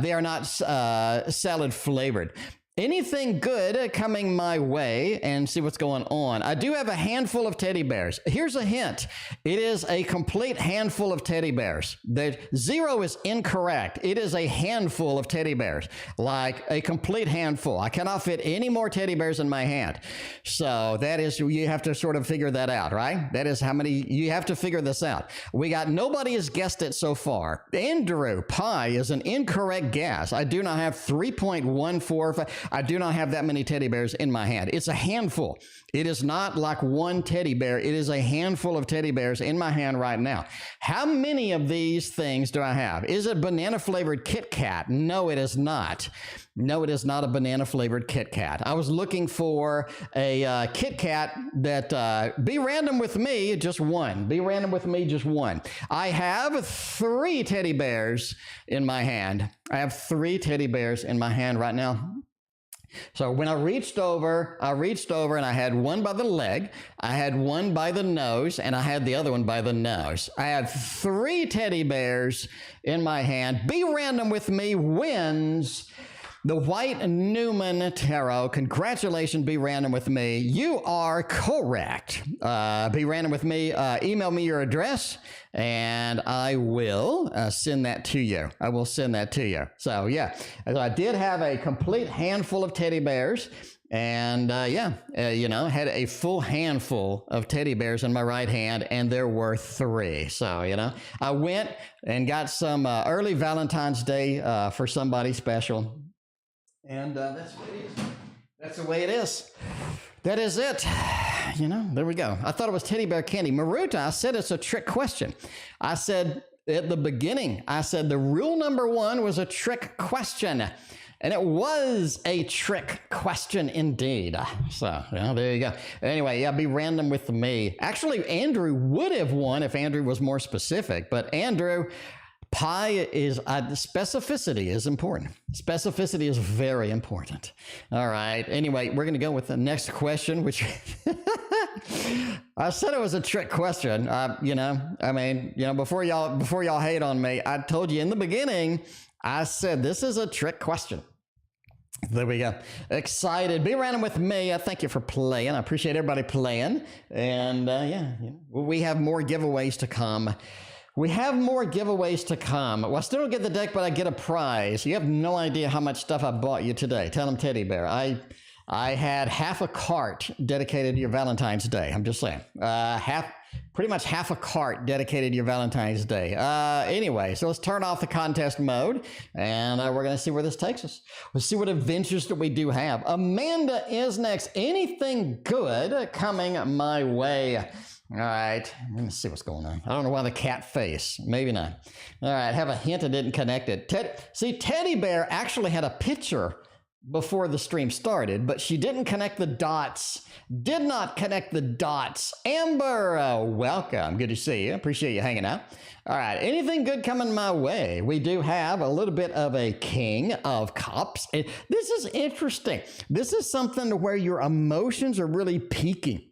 They are not salad flavored. Anything good coming my way, and see what's going on. I do have a handful of teddy bears. Here's a hint. It is a complete handful of teddy bears. The zero is incorrect. It is a handful of teddy bears, like a complete handful. I cannot fit any more teddy bears in my hand. So that is, you have to sort of figure that out, right? That is how many, you have to figure this out. Nobody has guessed it so far. Andrew, pie is an incorrect guess. I do not have 3.145. I do not have that many teddy bears in my hand. It's a handful. It is not like one teddy bear. It is a handful of teddy bears in my hand right now. How many of these things do I have? Is it banana flavored Kit Kat? No, it is not. No, it is not a banana flavored Kit Kat. I was looking for a Kit Kat that, be random with me, just one. Be random with me, just one. I have 3 teddy bears in my hand. I have 3 teddy bears in my hand right now. So when I reached over and I had one by the leg, I had one by the nose, and I had the other one by the nose. I had 3 teddy bears in my hand. Be random with me wins the White Newman Tarot. Congratulations, Be Random with me. You are correct. Be Random with me. Email me your address, and I will send that to you. I will send that to you. So, yeah, I did have a complete handful of teddy bears. And had a full handful of teddy bears in my right hand, and there were 3. So, I went and got some early Valentine's Day for somebody special. And that's what it is. That's the way it is. That is it. There we go. I thought it was teddy bear candy. Maruta, I said it's a trick question. I said at the beginning, the rule number 1 was a trick question. And it was a trick question indeed. So, there you go. Anyway, Be random with me. Actually, Andrew would have won if Andrew was more specific. But Andrew, pie is, specificity is important. Specificity is very important. All right. Anyway, we're going to go with the next question, which I said it was a trick question. Before y'all hate on me, I told you in the beginning, I said, this is a trick question. There we go. Excited. Be random with me. I thank you for playing. I appreciate everybody playing. And we have more giveaways to come. Well, I still don't get the deck, but I get a prize. You have no idea how much stuff I bought you today. Tell them, Teddy Bear. I had half a cart dedicated to your Valentine's Day. I'm just saying. Pretty much half a cart dedicated to your Valentine's Day. Anyway, so let's turn off the contest mode, and we're going to see where this takes us. We'll see what adventures that we do have. Amanda is next. Anything good coming my way? All right, let me see what's going on. I don't know why the cat face. Maybe not. All right, have a hint I didn't connect it. Teddy Bear actually had a picture before the stream started, but she didn't connect the dots. Did not connect the dots. Amber, welcome. Good to see you. Appreciate you hanging out. All right, anything good coming my way? We do have a little bit of a King of Cups. This is interesting. This is something where your emotions are really peaking.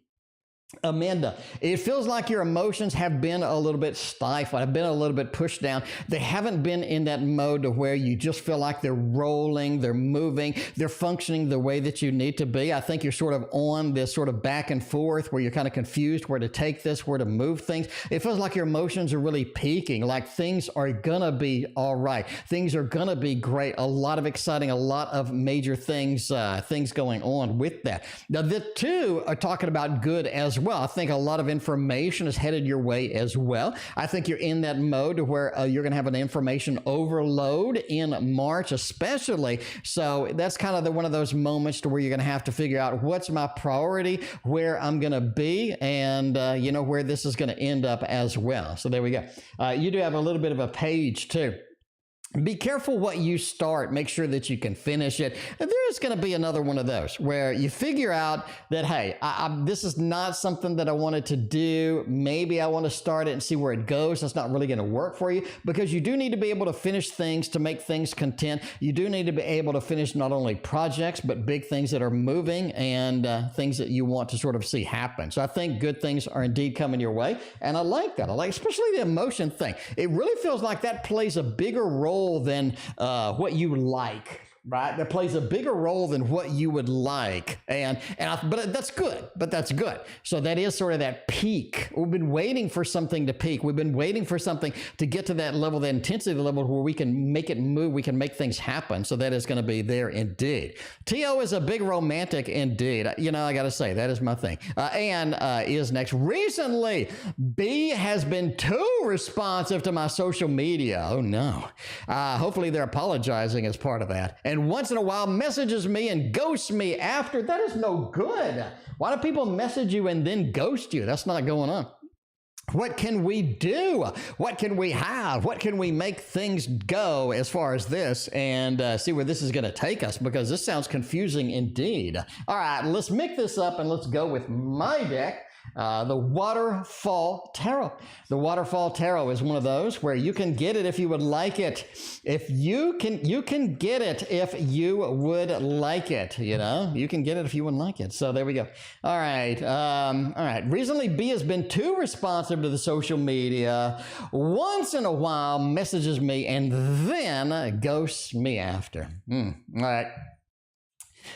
Amanda, it feels like your emotions have been a little bit stifled, have been a little bit pushed down. They haven't been in that mode to where you just feel like they're rolling, they're moving, they're functioning the way that you need to be. I think you're sort of on this sort of back and forth where you're kind of confused where to take this, where to move things. It feels like your emotions are really peaking, like things are gonna be all right. Things are gonna be great. A lot of exciting, a lot of major things going on with that. Now, the two are talking about good as well. I think a lot of information is headed your way as well. I think you're in that mode where you're going to have an information overload in March, especially. So that's kind of one of those moments to where you're going to have to figure out what's my priority, where I'm going to be, and you know, where this is going to end up as well. So there we go. You do have a little bit of a page too. Be careful what you start. Make sure that you can finish it. There's going to be another one of those where you figure out that, hey, this is not something that I wanted to do. Maybe I want to start it and see where it goes. That's not really going to work for you, because you do need to be able to finish things to make things content. You do need to be able to finish not only projects, but big things that are moving and things that you want to sort of see happen. So I think good things are indeed coming your way. And I like that. I like especially the emotion thing. It really feels like that plays a bigger role than what you like, right? That plays a bigger role than what you would like. But that's good. But that's good. So that is sort of that peak. We've been waiting for something to peak. We've been waiting for something to get to that level, that intensity level where we can make it move. We can make things happen. So that is going to be there indeed. T.O. is a big romantic indeed. You know, I got to say, that is my thing. Anne is next. Recently, B has been too responsive to my social media. Oh no. Hopefully they're apologizing as part of that. And once in a while messages me and ghosts me after. That is no good. Why do people message you and then ghost you? That's not going on. What can we do? What can we have? What can we make things go as far as this, and see where this is going to take us, because this sounds confusing indeed. All right, let's mix this up and let's go with my deck. The Waterfall Tarot. The Waterfall Tarot is one of those where you can get it if you would like it. If you can get it if you would like it, you know? You can get it if you would like it. So there we go. All right. All right. Recently, B has been too responsive to the social media. Once in a while, messages me and then ghosts me after. All right.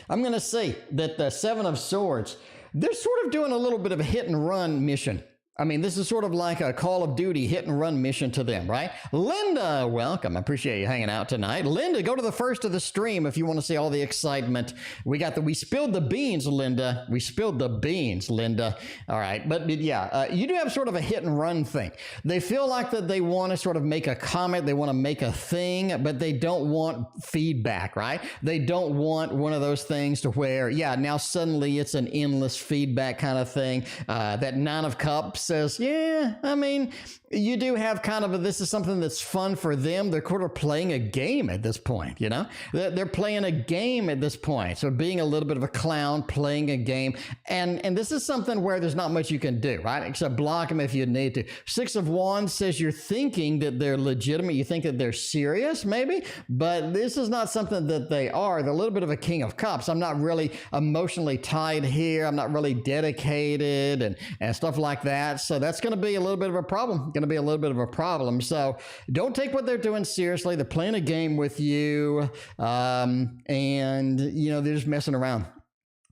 I'm going to say that the Seven of Swords, they're sort of doing a little bit of a hit and run mission. I mean, this is sort of like a Call of Duty hit and run mission to them, right? Linda, welcome. I appreciate you hanging out tonight. Linda, go to the first of the stream if you want to see all the excitement. We spilled the beans, Linda. We spilled the beans, Linda. All right. But yeah, you do have sort of a hit and run thing. They feel like that they want to sort of make a comment. They want to make a thing, but they don't want feedback, right? They don't want one of those things to where, yeah, now suddenly it's an endless feedback kind of thing. That Nine of Cups says, yeah, I mean, you do have kind of this is something that's fun for them. They're kind of playing a game at this point, you know? They're playing a game at this point. So being a little bit of a clown, playing a game. And this is something where there's not much you can do, right? Except block them if you need to. Six of Wands says you're thinking that they're legitimate. You think that they're serious, maybe, but this is not something that they are. They're a little bit of a King of Cups. I'm not really emotionally tied here. I'm not really dedicated and stuff like that. So that's going to be a little bit of a problem. So don't take what they're doing seriously. They're playing a game with you. And, you know, they're just messing around.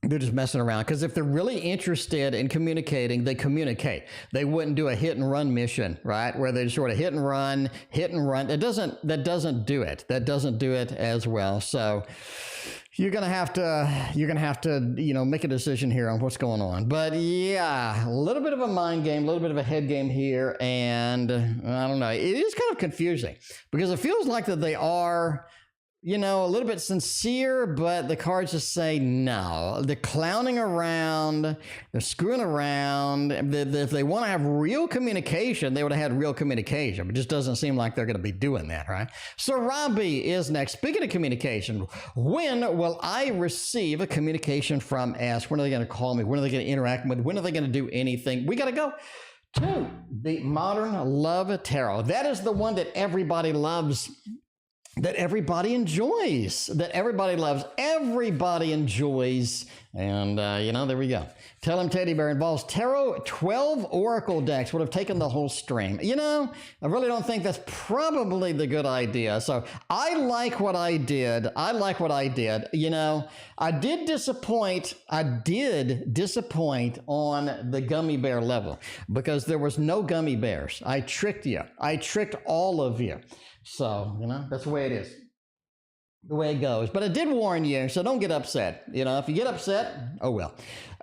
Because if they're really interested in communicating, they communicate. They wouldn't do a hit and run mission, right? Where they sort of hit and run. That doesn't do it. That doesn't do it as well. So you're gonna have to, you know, make a decision here on what's going on. But yeah, a little bit of a mind game, a little bit of a head game here, and I don't know. It is kind of confusing because it feels like that they are, you know, a little bit sincere, but the cards just say no. They're clowning around, they're screwing around. If they want to have real communication, they would have had real communication. It just doesn't seem like they're going to be doing that, right? Surabhi is next. Speaking of communication, when will I receive a communication from S? When are they going to call me? When are they going to interact with? When are they going to do anything? We got to go to the Modern Love Tarot. That is the one that everybody loves. That everybody enjoys, that everybody loves. Everybody enjoys And, there we go. Tell him Teddy Bear involves tarot 12 oracle decks. Would have taken the whole stream. I really don't think that's probably the good idea. So I like what I did. I did disappoint on the gummy bear level because there was no gummy bears. I tricked you. I tricked all of you. So, that's the way it is. The way it goes. But I did warn you, so don't get upset. If you get upset, oh well.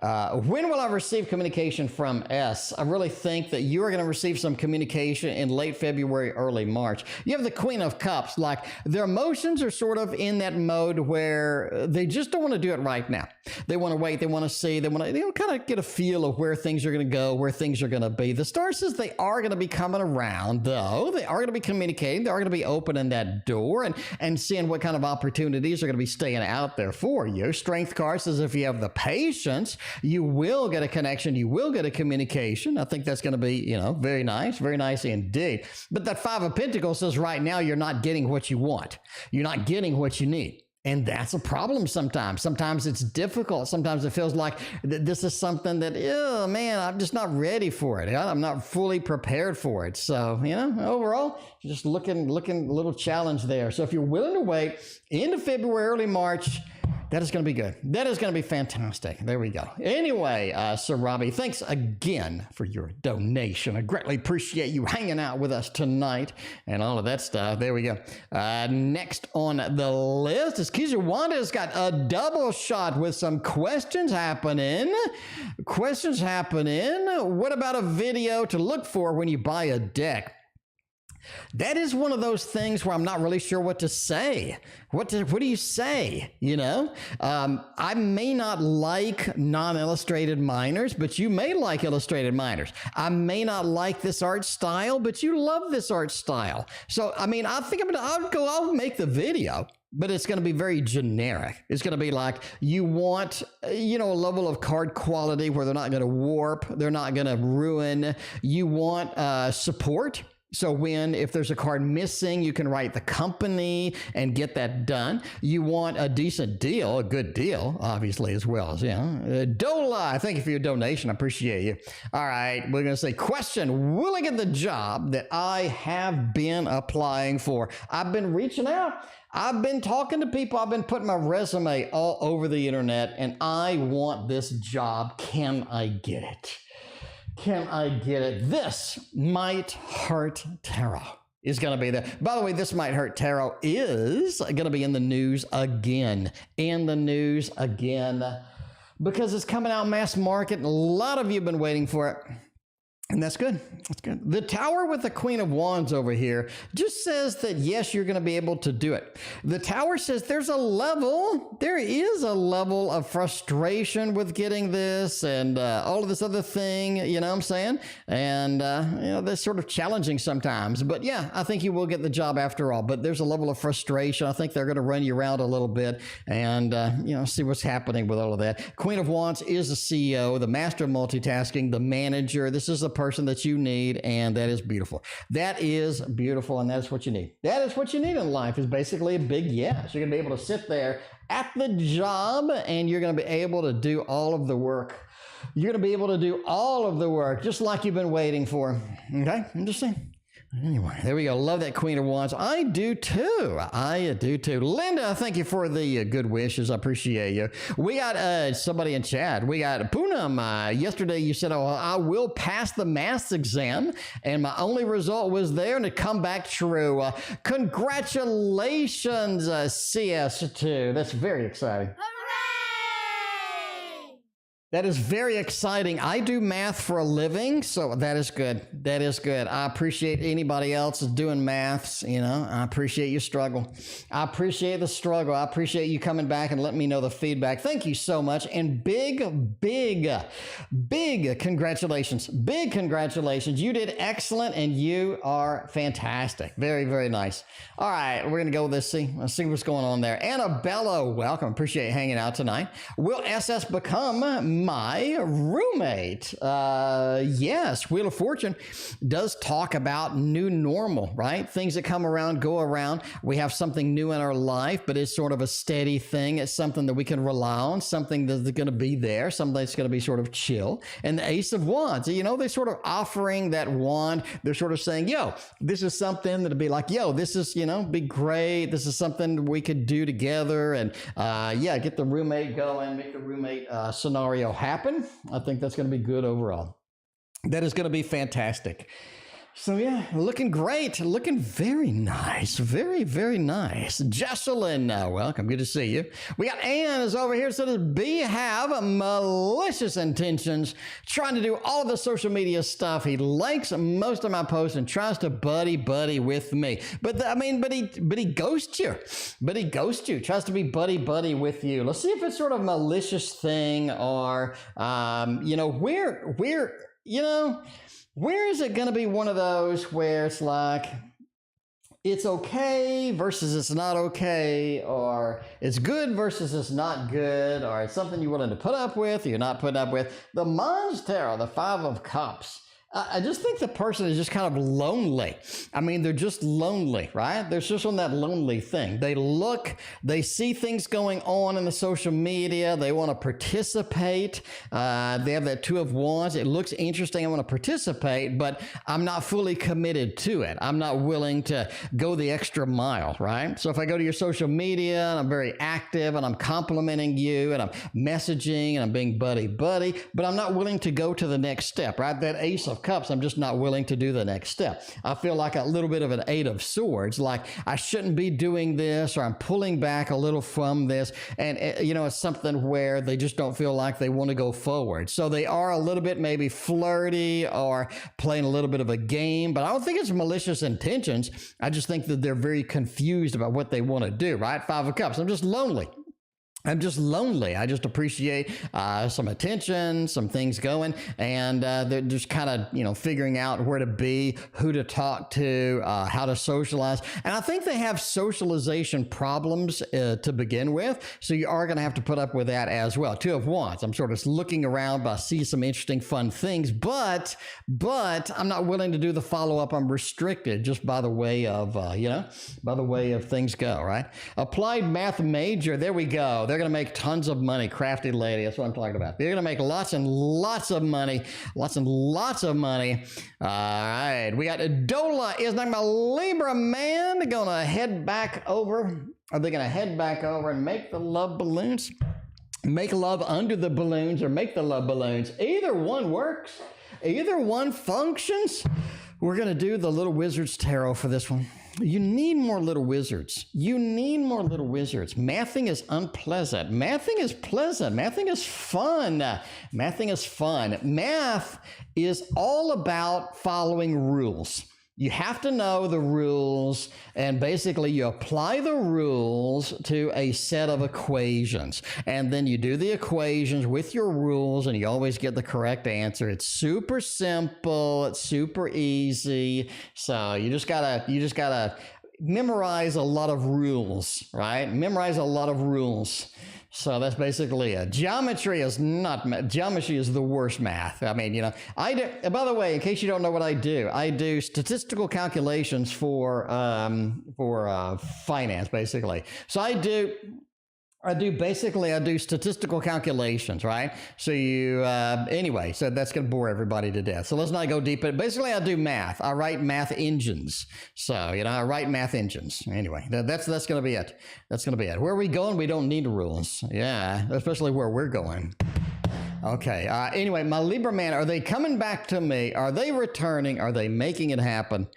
When will I receive communication from S? I really think that you are going to receive some communication in late February, early March. You have the Queen of Cups. Like, their emotions are sort of in that mode where they just don't want to do it right now. They want to wait. They want to see. They want to kind of get a feel of where things are going to go, where things are going to be. The star says they are going to be coming around, though. They are going to be communicating. They are going to be opening that door and seeing what kind of opportunities are going to be staying out there for you. Strength card says if you have the patience, you will get a connection. You will get a communication. I think that's going to be, very nice indeed. But that Five of Pentacles says right now you're not getting what you want. You're not getting what you need. And that's a problem sometimes. Sometimes it's difficult. Sometimes it feels like this is something that, oh man, I'm just not ready for it. I'm not fully prepared for it. So, overall, just looking a little challenge there. So if you're willing to wait into February, early March, that is going to be good. That is going to be fantastic. There we go. Anyway, Surabhi, thanks again for your donation. I greatly appreciate you hanging out with us tonight and all of that stuff. There we go. Next on the list is Kizuwanda has got a double shot with some questions happening. What about a video to look for when you buy a deck? That is one of those things where I'm not really sure what to say. What do you say? I may not like non-illustrated minors, but you may like illustrated minors. I may not like this art style, but you love this art style. So, I think I'll make the video, but it's going to be very generic. It's going to be like you want, a level of card quality where they're not going to warp. They're not going to ruin. You want support. So if there's a card missing, you can write the company and get that done. You want a decent deal, a good deal, obviously, as well. Dola, thank you for your donation. I appreciate you. All right, we're going to say, question, will I get the job that I have been applying for? I've been reaching out. I've been talking to people. I've been putting my resume all over the internet, and I want this job. Can I get it? Can I get it? This Might Hurt Tarot is going to be there. By the way, This Might Hurt Tarot is going to be in the news again. Because it's coming out mass market, and a lot of you have been waiting for it. And that's good. That's good. The Tower with the Queen of Wands over here just says that, yes, you're going to be able to do it. The Tower says there is a level of frustration with getting this and all of this other thing, what I'm saying? And, that's sort of challenging sometimes. But yeah, I think you will get the job after all. But there's a level of frustration. I think they're going to run you around a little bit and, see what's happening with all of that. Queen of Wands is the CEO, the master of multitasking, the manager. This is the person that you need, and that is beautiful. That is beautiful, and that's what you need. That is what you need in life, is basically a big yes. You're going to be able to sit there at the job, and you're going to be able to do all of the work. You're going to be able to do all of the work, just like you've been waiting for. Okay? I'm just saying. Anyway, there we go. Love that Queen of Wands. I do too. Linda, thank you for the good wishes. I appreciate you. We got somebody in chat. We got Poonam. Yesterday you said, I will pass the maths exam, and my only result was there, and it come back true. Congratulations, CS2. That's very exciting. That is very exciting. I do math for a living, so that is good. That is good. I appreciate anybody else is doing maths. I appreciate your struggle. I appreciate the struggle. I appreciate you coming back and letting me know the feedback. Thank you so much. And big congratulations. Big congratulations. You did excellent, and you are fantastic. Very, very nice. All right, we're going to go with this. Let's see what's going on there. Annabella, welcome. Appreciate you hanging out tonight. Will SS become my roommate. Yes, Wheel of Fortune does talk about new normal, right? Things that come around, go around. We have something new in our life, but it's sort of a steady thing. It's something that we can rely on, something that's going to be there, something that's going to be sort of chill. And the Ace of Wands, you know, they're sort of offering that wand. They're sort of saying, yo, this is something that'll be like, yo, this is, you know, be great. This is something we could do together. And yeah, get the roommate going, make the roommate scenario happen. I think that's going to be good overall. That is going to be fantastic. So yeah, looking great, looking very nice, very, very nice. Jaseline, welcome, good to see you. We got Ann is over here, so does B have malicious intentions, trying to do all the social media stuff. He likes most of my posts and tries to buddy with me. But he ghosts you. Tries to be buddy with you. Let's see if it's sort of a malicious thing or, you know, where is it going to be one of those where it's like, it's okay versus it's not okay, or it's good versus it's not good, or it's something you're willing to put up with, or you're not putting up with. The Mons Tarot, the Five of Cups. I just think the person is just kind of lonely. I mean, they're just lonely, right? They're just on that lonely thing. They look, they see things going on in the social media. They want to participate. They have that Two of Wands. It looks interesting. I want to participate, but I'm not fully committed to it. I'm not willing to go the extra mile, right? So if I go to your social media and I'm very active and I'm complimenting you and I'm messaging and I'm being buddy, but I'm not willing to go to the next step, right? That Ace of Cups, I'm just not willing to do the next step. I feel like a little bit of an Eight of Swords, like I shouldn't be doing this, or I'm pulling back a little from this. And, you know, it's something where they just don't feel like they want to go forward. So they are a little bit maybe flirty or playing a little bit of a game, but I don't think it's malicious intentions. I just think that they're very confused about what they want to do, right? Five of Cups, I'm just lonely. I just appreciate some attention, some things going, and they're just kind of, you know, figuring out where to be, who to talk to, how to socialize. And I think they have socialization problems to begin with, so you are going to have to put up with that as well. Two of Wands, I'm sort of looking around, but I see some interesting, fun things, but I'm not willing to do the follow-up. I'm restricted just by the way of, you know, by the way of things go, right? Applied Math Major, there we go. They're going to make tons of money. Crafty lady, that's what I'm talking about. They're going to make lots and lots of money. Lots and lots of money. All right. We got Dola is like my Libra man. They're going to head back over. Are they going to head back over and make the love balloons? Make love under the balloons or make the love balloons. Either one works. Either one functions. We're going to do the Little Wizards Tarot for this one. You need more little wizards. You need more little wizards. Mathing is unpleasant. Mathing is pleasant. Mathing is fun. Mathing is fun. Math is all about following rules. You have to know the rules, and basically you apply the rules to a set of equations, and then you do the equations with your rules, and you always get the correct answer. It's super simple. It's super easy. So you just gotta memorize a lot of rules, right? Memorize a lot of rules. So that's basically it. Geometry is not math. Geometry is the worst math. I mean, you know, I do, by the way, in case you don't know what I do statistical calculations for finance, basically. So I do statistical calculations, right? So anyway, so that's going to bore everybody to death. So let's not go deep. But basically, I do math. I write math engines. So, you know, I write math engines. Anyway, that's going to be it. That's going to be it. Where are we going? We don't need rules. Yeah, especially where we're going. Okay. Anyway, my Libra man, are they coming back to me? Are they returning? Are they making it happen?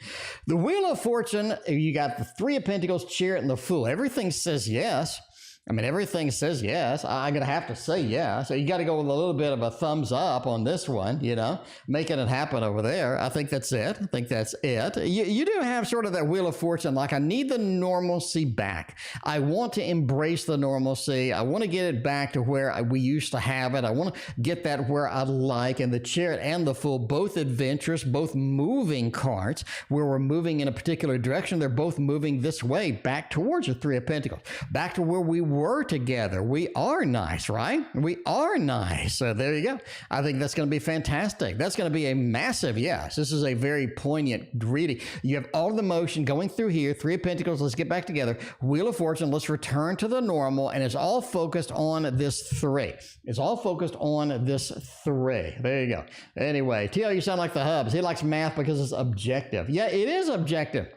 The Wheel of Fortune, you got the Three of Pentacles, Chariot, and the Fool. Everything says yes. I mean, everything says yes. I'm going to have to say yes. So you got to go with a little bit of a thumbs up on this one, you know, making it happen over there. I think that's it. I think that's it. You do have sort of that Wheel of Fortune, like I need the normalcy back. I want to embrace the normalcy. I want to get it back to where we used to have it. I want to get that where I like. And the Chariot and the Fool, both adventurous, both moving cards, where we're moving in a particular direction. They're both moving this way, back towards the Three of Pentacles, back to where we were together. We are nice, right? We are nice. So there you go. I think that's going to be fantastic. That's going to be a massive yes. This is a very poignant reading. You have all the motion going through here. Three of Pentacles. Let's get back together. Wheel of Fortune. Let's return to the normal. And it's all focused on this 3. It's all focused on this 3. There you go. Anyway, TL, you sound like the Hubs. He likes math because it's objective. Yeah, it is objective.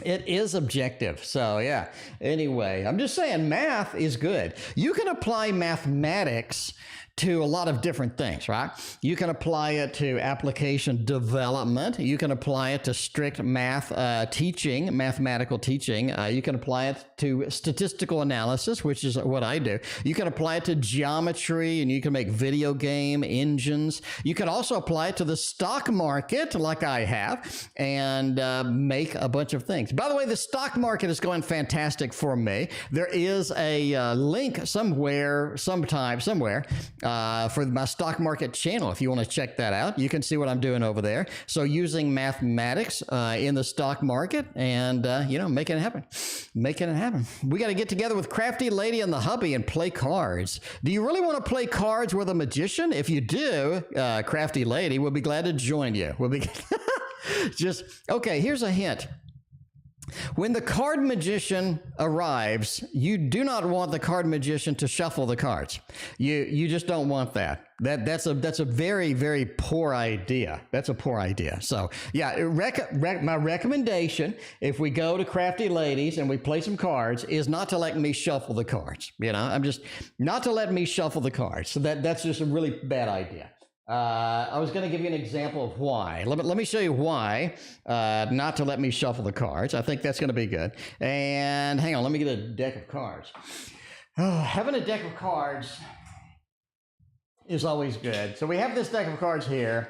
It is objective. So yeah, anyway, I'm just saying math is good. You can apply mathematics to a lot of different things, right? You can apply it to application development. You can apply it to strict math teaching, mathematical teaching. You can apply it to statistical analysis, which is what I do. You can apply it to geometry, and you can make video game engines. You can also apply it to the stock market, like I have, and make a bunch of things. By the way, the stock market is going fantastic for me. There is a link somewhere, somewhere, for my stock market channel. If you want to check that out, you can see what I'm doing over there. So using mathematics in the stock market and, making it happen. Making it happen. We got to get together with Crafty Lady and the hubby and play cards. Do you really want to play cards with a magician? If you do, Crafty Lady, we'll be glad to join you. We'll be okay, here's a hint. When the card magician arrives, you do not want the card magician to shuffle the cards. You just don't want that. That's a very, very poor idea. That's a poor idea. So yeah, my recommendation, if we go to Crafty Ladies and we play some cards, is not to let me shuffle the cards. I'm just not to let me shuffle the cards. So that's just a really bad idea. I was going to give you an example of why. Let me show you why not to let me shuffle the cards. I think that's going to be good. And hang on, let me get a deck of cards. Having a deck of cards is always good. So we have this deck of cards here.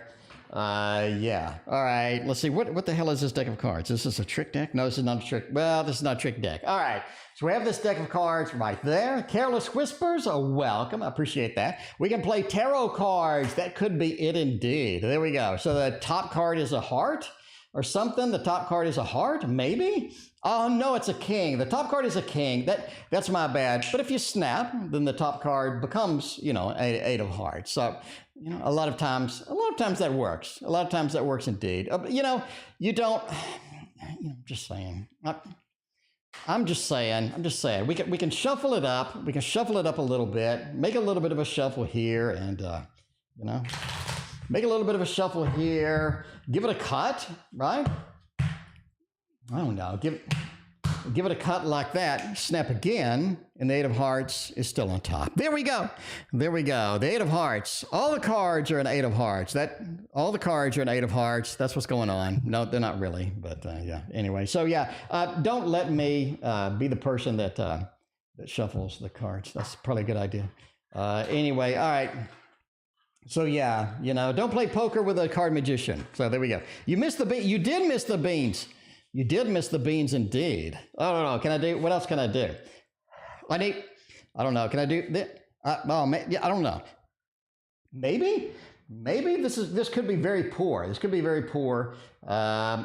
Yeah. All right. Let's see. What the hell is this deck of cards? Is this a trick deck? No, this is not a trick. Well, this is not a trick deck. All right. So we have this deck of cards right there. Careless Whispers, welcome. I appreciate that. We can play tarot cards. That could be it indeed. There we go. So the top card is a heart or something. The top card is a heart, maybe. Oh, no, it's a king. The top card is a king. That's my bad. But if you snap, then the top card becomes, eight of hearts. So, a lot of times that works. A lot of times that works indeed. You don't, just saying. I'm just saying. We can shuffle it up. We can shuffle it up a little bit. Make a little bit of a shuffle here, and make a little bit of a shuffle here. Give it a cut, right? I don't know. Give it a cut like that. Snap again, and the 8 of hearts is still on top. There we go. There we go. The 8 of hearts. All the cards are an 8 of hearts. All the cards are an 8 of hearts. That's what's going on. No, they're not really, but yeah. Anyway, so yeah, don't let me be the person that shuffles the cards. That's probably a good idea. Anyway, all right. So yeah, don't play poker with a card magician. So there we go. You missed the beans. You did miss the beans. You did miss the beans indeed. I don't know. What else can I do? I don't know. Can I do this? I don't know. Maybe this could be very poor. This could be very poor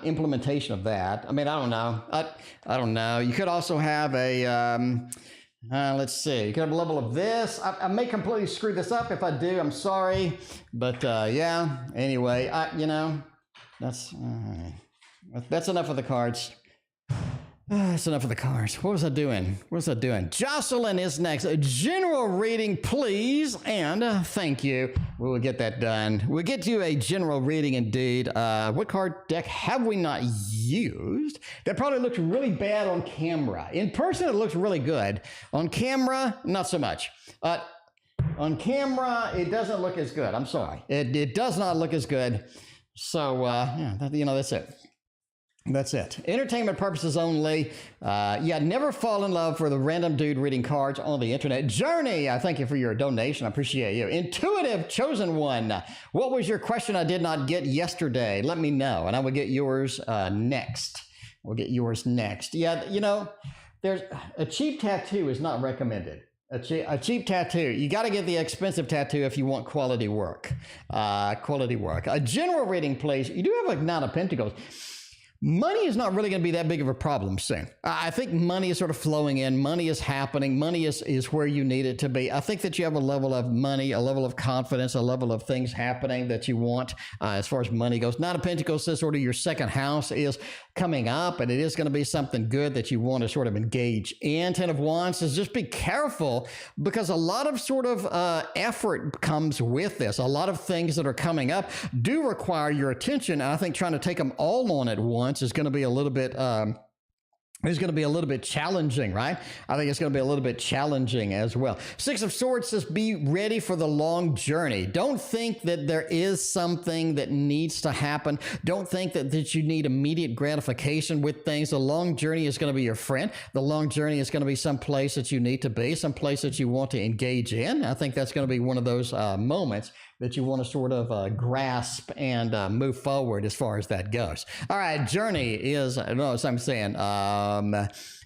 implementation of that. I don't know. I don't know. You could also have a, let's see. You could have a level of this. I may completely screw this up. If I do, I'm sorry. But yeah, anyway, that's enough of the cards. That's enough of the cards. What was I doing? Jocelyn is next. A general reading, please, and thank you. We will get that done. We'll get you a general reading indeed. What card deck have we not used? That probably looks really bad on camera. In person, it looks really good. On camera, not so much. On camera, it doesn't look as good. I'm sorry. It does not look as good. So, yeah, that's it. That's it. Entertainment purposes only. Never fall in love for the random dude reading cards on the internet. Journey, I thank you for your donation. I appreciate you. Intuitive, chosen one. What was your question I did not get yesterday? Let me know, and I will get yours next. We'll get yours next. Yeah, there's a cheap tattoo is not recommended. A cheap tattoo. You got to get the expensive tattoo if you want quality work. A general reading, please. You do have a 9 of Pentacles. money is not really going to be that big of a problem soon. I think money is sort of flowing in. Money is happening. Money is where you need it to be. I think that you have a level of money, a level of confidence, a level of things happening that you want as far as money goes. Nine of Pentacles says sort of your second house is coming up, and it is going to be something good that you want to sort of engage in. Ten of Wands says just be careful, because a lot of sort of effort comes with this. A lot of things that are coming up do require your attention. And I think trying to take them all on at once is going to be a little bit challenging, right? I think it's going to be a little bit challenging as well. Six of Swords says be ready for the long journey. Don't think that there is something that needs to happen. Don't think that you need immediate gratification with things. The long journey is going to be your friend. The long journey is going to be some place that you need to be, some place that you want to engage in. I think that's going to be one of those moments that you want to sort of grasp and move forward as far as that goes. All right, journey is, no, as I'm saying,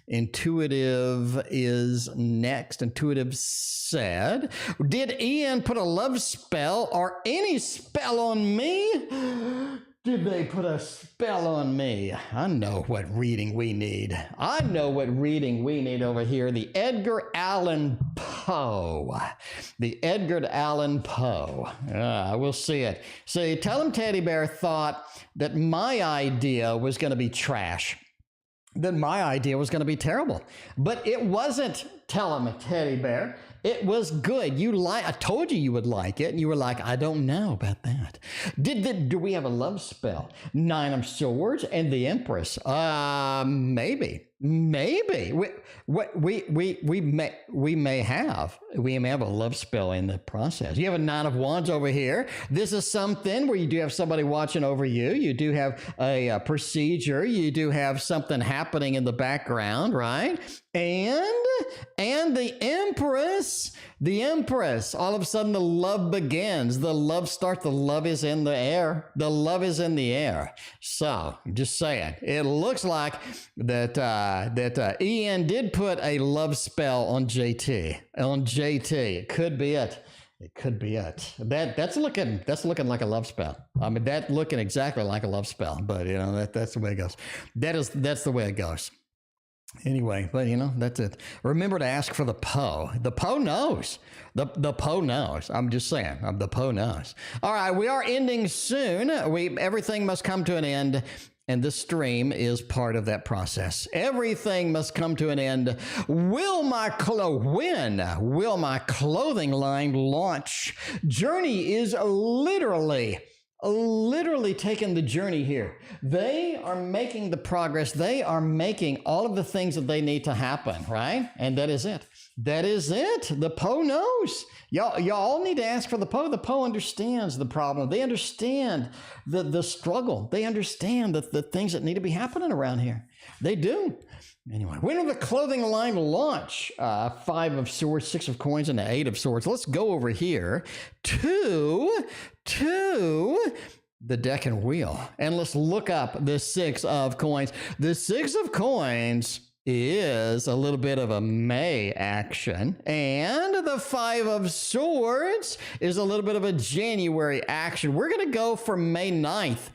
intuitive is next. Intuitive said, did Ian put a love spell or any spell on me? Did they put a spell on me? I know what reading we need. I know what reading we need over here. The Edgar Allan Poe. The Edgar Allan Poe. We'll see it. See, Tell 'em Teddy Bear thought that my idea was going to be trash. That my idea was going to be terrible. But it wasn't, Tell 'em Teddy Bear. It was good. I told you would like it, and you were like, I don't know about that. Do we have a love spell? Nine of Swords and the Empress. Maybe. We may have a love spell in the process. You have a Nine of Wands over here. This is something where you do have somebody watching over you. You do have a procedure. You do have something happening in the background, right? And the Empress, all of a sudden the love begins. The love starts. The love is in the air. The love is in the air. So, just saying, it looks like that Ian did put a love spell on JT. It could be it. It could be it. That's looking like a love spell. I mean, that's looking exactly like a love spell. But you know, that's the way it goes. That's the way it goes. Anyway, but you know, that's it. Remember to ask for the Poe. The Poe knows. The Poe knows. I'm just saying. The Poe knows. All right, we are ending soon. Everything must come to an end, and this stream is part of that process. Everything must come to an end. When will my clothing line launch? Journey is literally taking the journey here. They are making the progress. They are making all of the things that they need to happen, right? And that is it. That is it. The Poe knows. Y'all all need to ask for the Poe. The Poe understands the problem. They understand the struggle. They understand the things that need to be happening around here. They do. Anyway, when will the clothing line launch? Five of Swords, Six of Coins, and the Eight of Swords. Let's go over here to the deck and wheel, and let's look up the Six of Coins. The Six of Coins is a little bit of a May action, and the Five of Swords is a little bit of a January action. We're going to go for May 9th.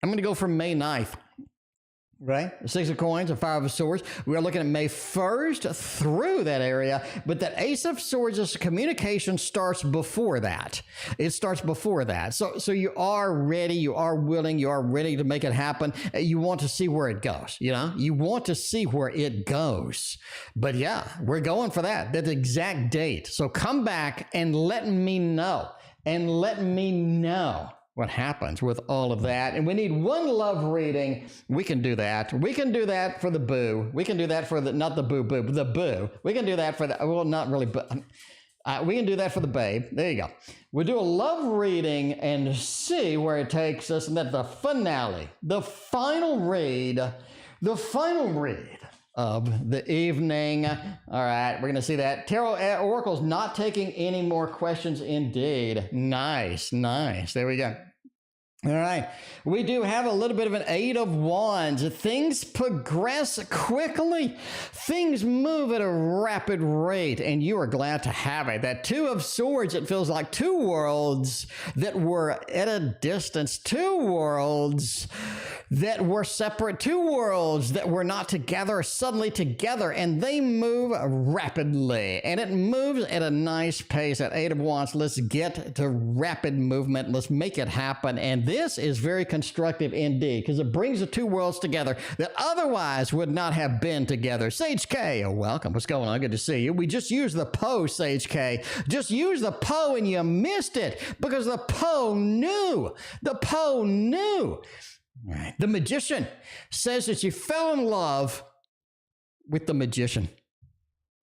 I'm going to go for May 9th. Right? Six of Coins and Five of Swords. We are looking at May 1st through that area, but that Ace of Swords' communication starts before that. It starts before that. So you are ready, you are willing, you are ready to make it happen. You want to see where it goes, you know? You want to see where it goes. But yeah, we're going for that. That exact date. So come back and let me know. What happens with all of that. And we need one love reading. We can do that. We can do that for the boo. We can do that for not the boo, but the boo. We can do that for the, well, not really, but we can do that for the babe. There you go. We'll do a love reading and see where it takes us. And then the finale, the final read of the evening. All right, we're going to see that. Tarot Oracle's not taking any more questions indeed. Nice. There we go. All right. We do have a little bit of an Eight of Wands. Things progress quickly. Things move at a rapid rate, and you are glad to have it. That Two of Swords, it feels like two worlds that were at a distance, two worlds that were separate, two worlds that were not together, suddenly together, and they move rapidly, and it moves at a nice pace. That Eight of Wands, let's get to rapid movement. Let's make it happen. And this is very constructive indeed, because it brings the two worlds together that otherwise would not have been together. Sage K, welcome. What's going on? Good to see you. We just used the Poe, Sage K. Just used the Poe and you missed it because the Poe knew. The Poe knew. Right. The Magician says that you fell in love with the Magician.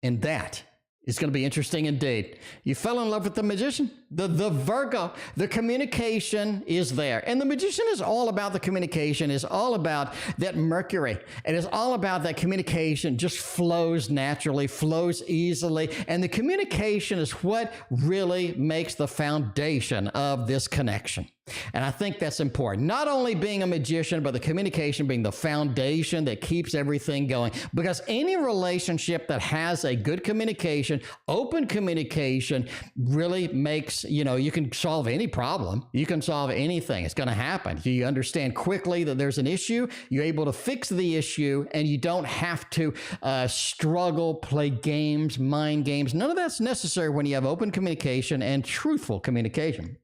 And that is going to be interesting indeed. You fell in love with the Magician, the Virgo. The communication is there. And the Magician is all about the communication, is all about that Mercury. It is all about that communication just flows naturally, flows easily. And the communication is what really makes the foundation of this connection. And I think that's important. Not only being a magician, but the communication being the foundation that keeps everything going. Because any relationship that has a good communication, open communication, really makes, you can solve any problem. You can solve anything. It's going to happen. You understand quickly that there's an issue. You're able to fix the issue, and you don't have to struggle, play games, mind games. None of that's necessary when you have open communication and truthful communication.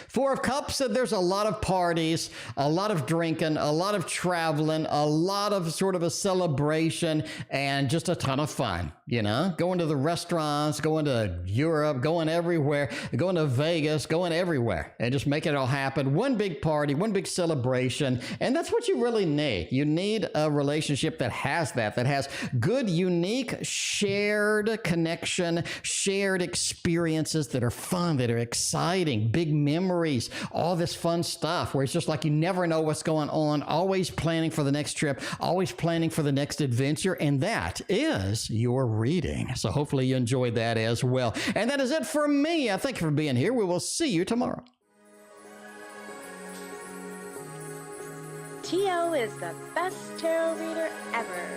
Four of Cups said there's a lot of parties, a lot of drinking, a lot of traveling, a lot of sort of a celebration, and just a ton of fun, going to the restaurants, going to Europe, going everywhere, going to Vegas, going everywhere, and just making it all happen. One big party, one big celebration, and that's what you really need. You need a relationship that has good, unique, shared connection, shared experiences that are fun, that are exciting, big memories, all this fun stuff where it's just like you never know what's going on, always planning for the next trip, always planning for the next adventure, and that is your reading. So hopefully you enjoyed that as well. And that is it for me. I thank you for being here. We will see you tomorrow. T.O. is the best tarot reader ever.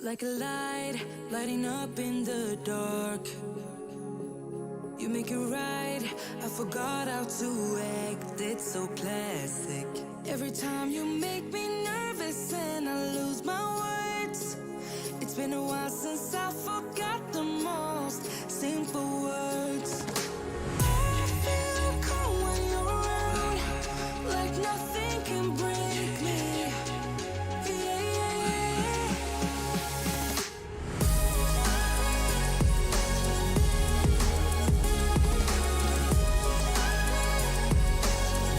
Like a light, lighting up in the dark. You make it right, I forgot how to act, it's so classic. Every time you make me nervous and I lose my words. It's been a while since I forgot the most simple words.